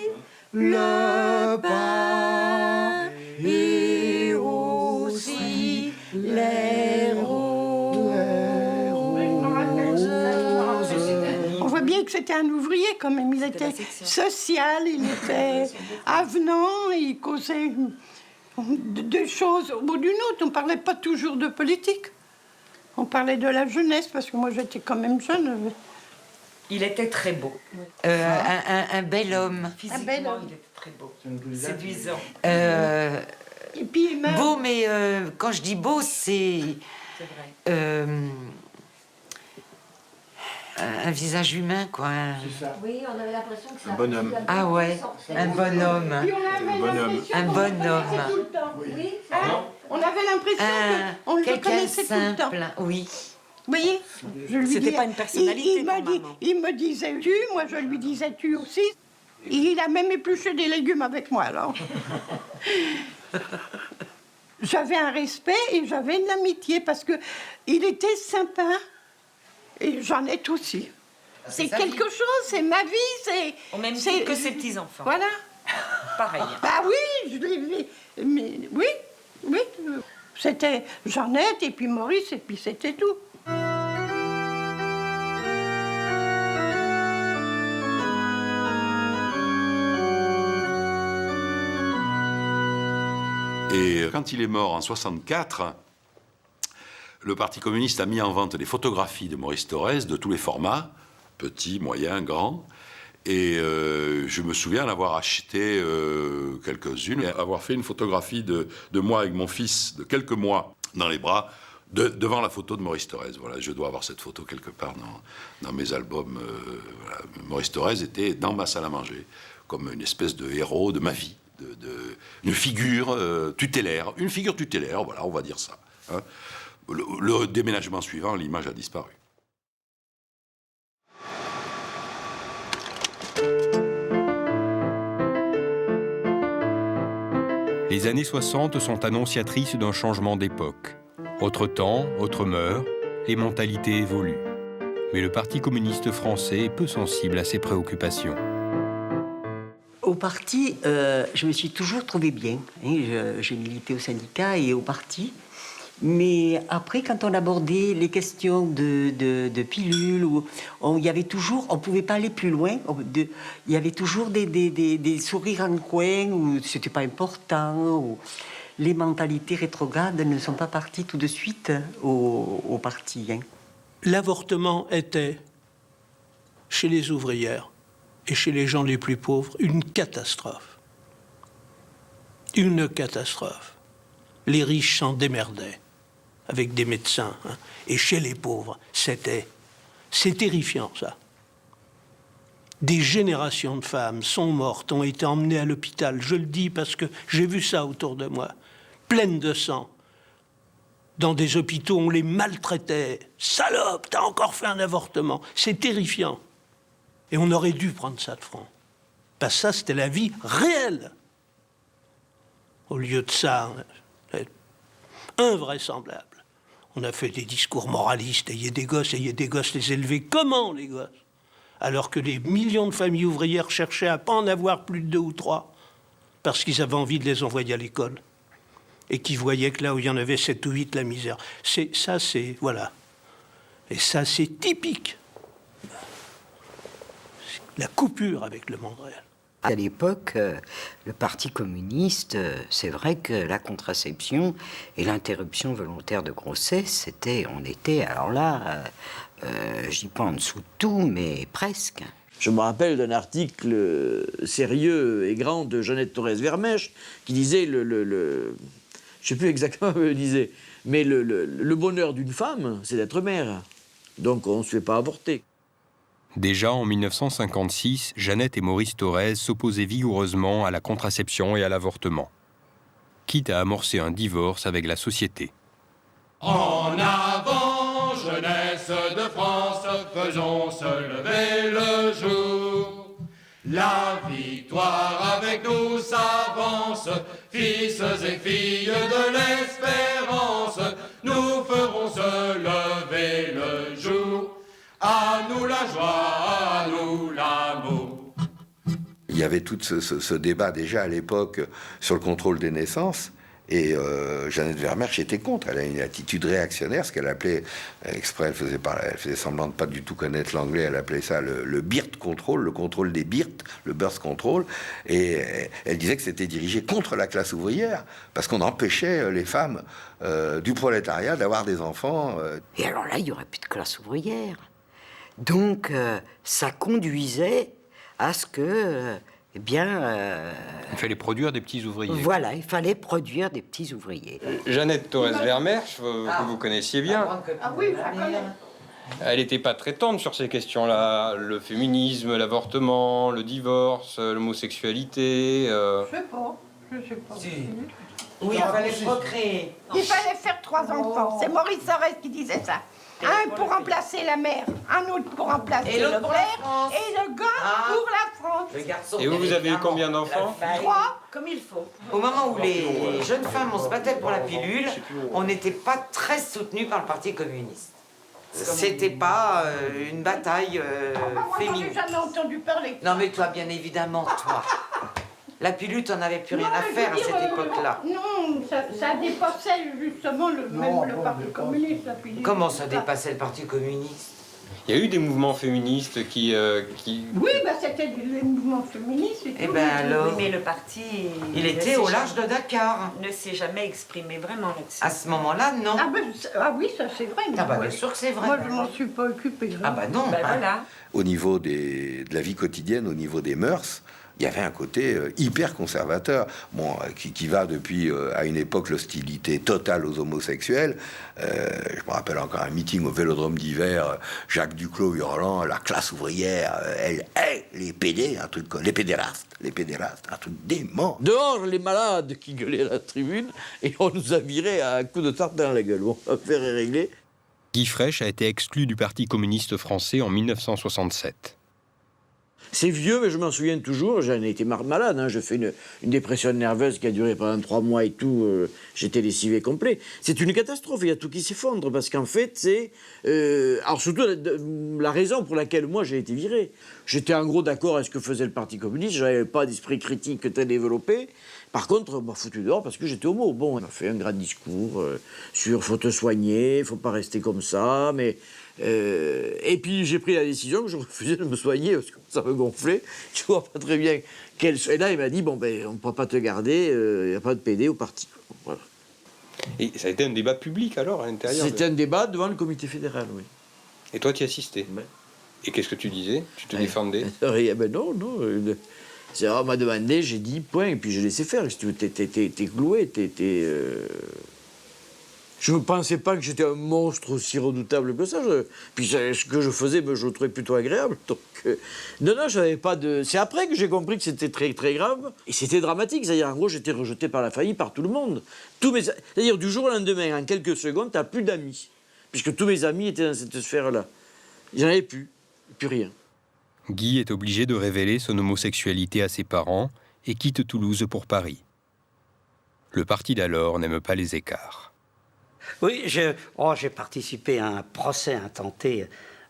le pain et aussi les roses. On voit bien que c'était un ouvrier quand même. Il était social, il était avenant, il causait de choses au bout d'une autre. On ne parlait pas toujours de politique. On parlait de la jeunesse, parce que moi j'étais quand même jeune. Il était très beau. Un bel homme. Un bel homme. Il était très beau. Séduisant. Et puis, beau, mais quand je dis beau, c'est un visage humain, quoi. Oui, on avait l'impression que ça... Un bonhomme. Ah ouais, un bonhomme. Un bonhomme. Oui. On avait l'impression qu'on le connaissait tout le temps. Oui. Vous voyez, C'était pas une personnalité, il me disait tu, moi je lui disais tu aussi. Il a même épluché des légumes avec moi, alors. J'avais un respect et j'avais de l'amitié parce que il était sympa et j'en ai aussi. C'est quelque chose, c'est ma vie, c'est... Au même titre que ses petits-enfants. Voilà. Pareil. Bah oui, mais oui. C'était Jeannette et puis Maurice et puis c'était tout. Et quand il est mort en 64, le Parti communiste a mis en vente des photographies de Maurice Thorez de tous les formats, petits, moyens, grands. Et je me souviens d'avoir acheté quelques-unes et avoir fait une photographie de moi avec mon fils de quelques mois dans les bras, devant la photo de Maurice Thorez. Voilà, je dois avoir cette photo quelque part dans mes albums. Voilà. Maurice Thorez était dans ma salle à manger, comme une espèce de héros de ma vie, une figure tutélaire. Une figure tutélaire, voilà, on va dire ça. Hein. Le déménagement suivant, l'image a disparu. Les années 60 sont annonciatrices d'un changement d'époque. Autre temps, autre mœurs, les mentalités évoluent. Mais le Parti communiste français est peu sensible à ces préoccupations. Au parti, je me suis toujours trouvée bien. J'ai milité au syndicat et au parti. Mais après, quand on abordait les questions de pilules, il y avait toujours, on ne pouvait pas aller plus loin. Il y avait toujours des sourires en coin où c'était pas important. Où les mentalités rétrogrades ne sont pas parties tout de suite au parti. Hein. L'avortement était, chez les ouvrières et chez les gens les plus pauvres, une catastrophe. Une catastrophe. Les riches s'en démerdaient avec des médecins. Hein. Et chez les pauvres, c'est terrifiant, ça. Des générations de femmes sont mortes, ont été emmenées à l'hôpital. Je le dis parce que j'ai vu ça autour de moi. Pleines de sang. Dans des hôpitaux, on les maltraitait. Salope, t'as encore fait un avortement. C'est terrifiant. Et on aurait dû prendre ça de front. Parce que ça, c'était la vie réelle. Au lieu de ça, invraisemblable. On a fait des discours moralistes, ayez des gosses, les élever. Comment, les gosses? Alors que les millions de familles ouvrières cherchaient à pas en avoir plus de 2 ou 3, parce qu'ils avaient envie de les envoyer à l'école. Et qu'ils voyaient que là où il y en avait 7 ou 8, la misère. Voilà. Et ça, c'est typique. La coupure avec le monde réel. À l'époque, le Parti communiste, c'est vrai que la contraception et l'interruption volontaire de grossesse, on était, alors là, je dis pas en dessous de tout, mais presque. Je me rappelle d'un article sérieux et grand de Jeannette Torres-Vermèche qui disait, je ne sais plus exactement ce qu'elle disait, mais le bonheur d'une femme, c'est d'être mère. Donc on ne se fait pas avorter. Déjà en 1956, Jeannette et Maurice Thorez s'opposaient vigoureusement à la contraception et à l'avortement, quitte à amorcer un divorce avec la société. En avant, jeunesse de France, faisons se lever le jour. La victoire avec nous s'avance, fils et filles de l'espérance, nous ferons se lever le jour. À nous la joie, à nous l'amour. Il y avait tout ce débat déjà à l'époque sur le contrôle des naissances. Et Jeannette Vermersch était contre. Elle a une attitude réactionnaire, ce qu'elle appelait, exprès, elle faisait semblant de pas du tout connaître l'anglais, elle appelait ça le birth control, le contrôle des births, le birth control. Et elle disait que c'était dirigé contre la classe ouvrière, parce qu'on empêchait les femmes du prolétariat d'avoir des enfants. Et alors là, il n'y aurait plus de classe ouvrière. Donc, ça conduisait à ce que... Eh bien... Il fallait produire des petits ouvriers. Voilà, il fallait produire des petits ouvriers. Jeannette Torres-Vermersch, que vous connaissiez bien, Ah oui, je la connais. elle n'était pas très tendre sur ces questions-là. Le féminisme, l'avortement, le divorce, l'homosexualité... Je sais pas. Oui, il fallait procréer. Il fallait faire 3 enfants. C'est Maurice Thorez qui disait ça. Un pour remplacer la mère, un autre pour remplacer Et le l'autre pour la père, France. et le gars pour la France. Le garçon. Et vous avez eu combien d'enfants? 3, comme il faut. Au moment où les jeunes femmes, on se battait pour la pilule, on n'était pas très soutenus par le Parti communiste. C'était pas une bataille Moi, j'en ai féminine. jamais entendu parler. Non mais toi, bien évidemment, toi. La pilule, t'en avais plus rien à faire à cette époque-là. Non, ça dépassait justement même le Parti communiste. La pilule. Comment ça dépassait le Parti communiste? Il y a eu des mouvements féministes qui... Oui, bah, c'était les mouvements féministes. Eh ben alors, mais le parti... il était au large de Dakar. Ne s'est jamais exprimé vraiment là-dessus. À ce moment-là, non. Ah oui, ça c'est vrai. Ah bah bien sûr que c'est vrai. Moi, je m'en suis pas occupée. Ah bah non. Ben hein. voilà. Au niveau de la vie quotidienne, au niveau des mœurs, il y avait un côté hyper conservateur, qui va depuis à une époque l'hostilité totale aux homosexuels. Je me rappelle encore un meeting au Vélodrome d'hiver, Jacques Duclos hurlant la classe ouvrière, les PD, un truc les pédérastes, un truc dément. Dehors les malades qui gueulaient à la tribune, et on nous a virés à un coup de tarte dans la gueule. Bon, affaire est réglée. Guy Frêche a été exclu du Parti communiste français en 1967. C'est vieux, mais je m'en souviens toujours. J'en ai été malade. J'ai fait une dépression nerveuse qui a duré pendant 3 mois et tout. J'étais lessivé complet. C'est une catastrophe. Il y a tout qui s'effondre parce qu'en fait, c'est... alors surtout, la raison pour laquelle moi j'ai été viré. J'étais en gros d'accord avec ce que faisait le Parti communiste. Je n'avais pas d'esprit critique très développé. Par contre, on m'a foutu dehors parce que j'étais homo. Bon, on m'a fait un grand discours sur « faut te soigner, faut pas rester comme ça », mais... et puis j'ai pris la décision que je refusais de me soigner parce que ça me gonflait. Je vois pas très bien quelle... Et là, il m'a dit, bon, ben, on ne pourra pas te garder, il n'y a pas de PD au parti. Voilà. Et ça a été un débat public alors à l'intérieur? C'était un débat devant le comité fédéral, oui. Et toi, tu y assistais? Et qu'est-ce que tu disais? Tu te défendais? Ben non. On m'a demandé, j'ai dit, point, et puis j'ai laissé faire. Si tu veux, t'es cloué, Je ne pensais pas que j'étais un monstre aussi redoutable que ça. Puis ce que je faisais, je le trouvais plutôt agréable. Donc, non, je n'avais pas de... C'est après que j'ai compris que c'était très, très grave. Et c'était dramatique. C'est-à-dire, en gros, j'étais rejeté par la famille, par tout le monde. C'est-à-dire, du jour au lendemain, en quelques secondes, tu n'as plus d'amis. Puisque tous mes amis étaient dans cette sphère-là. J'en avais plus rien. Guy est obligé de révéler son homosexualité à ses parents et quitte Toulouse pour Paris. Le parti d'alors n'aime pas les écarts. Oui, j'ai participé à un procès intenté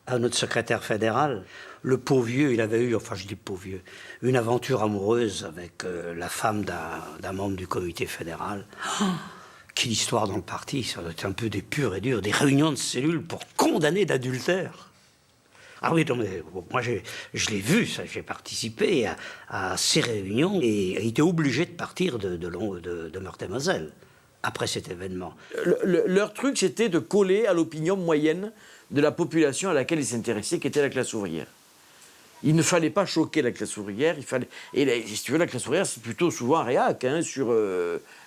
à notre secrétaire fédéral. Le pauvre vieux, il avait eu, enfin je dis pauvre vieux, une aventure amoureuse avec la femme d'un membre du comité fédéral. Oh, quelle histoire dans le parti, ça doit être un peu des purs et durs, des réunions de cellules pour condamner d'adultère. Ah oui, non, mais moi je l'ai vu, ça, j'ai participé à ces réunions et été obligé de partir de Meurthe-et-Moselle après cet événement. Leur truc, c'était de coller à l'opinion moyenne de la population à laquelle ils s'intéressaient, qui était la classe ouvrière. Il ne fallait pas choquer la classe ouvrière, et si tu veux, la classe ouvrière, c'est plutôt souvent réac, hein, sur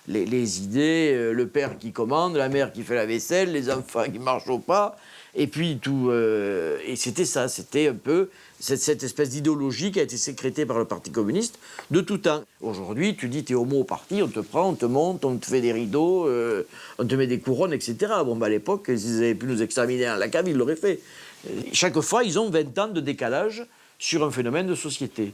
les idées, le père qui commande, la mère qui fait la vaisselle, les enfants qui marchent au pas, et puis tout... et c'était ça, c'était un peu cette espèce d'idéologie qui a été sécrétée par le Parti communiste de tout temps. Aujourd'hui, tu dis, t'es homo au parti, on te prend, on te monte, on te fait des rideaux, on te met des couronnes, etc. Bon, à l'époque, s'ils avaient pu nous examiner à la cave, ils l'auraient fait. Chaque fois, ils ont 20 ans de décalage sur un phénomène de société.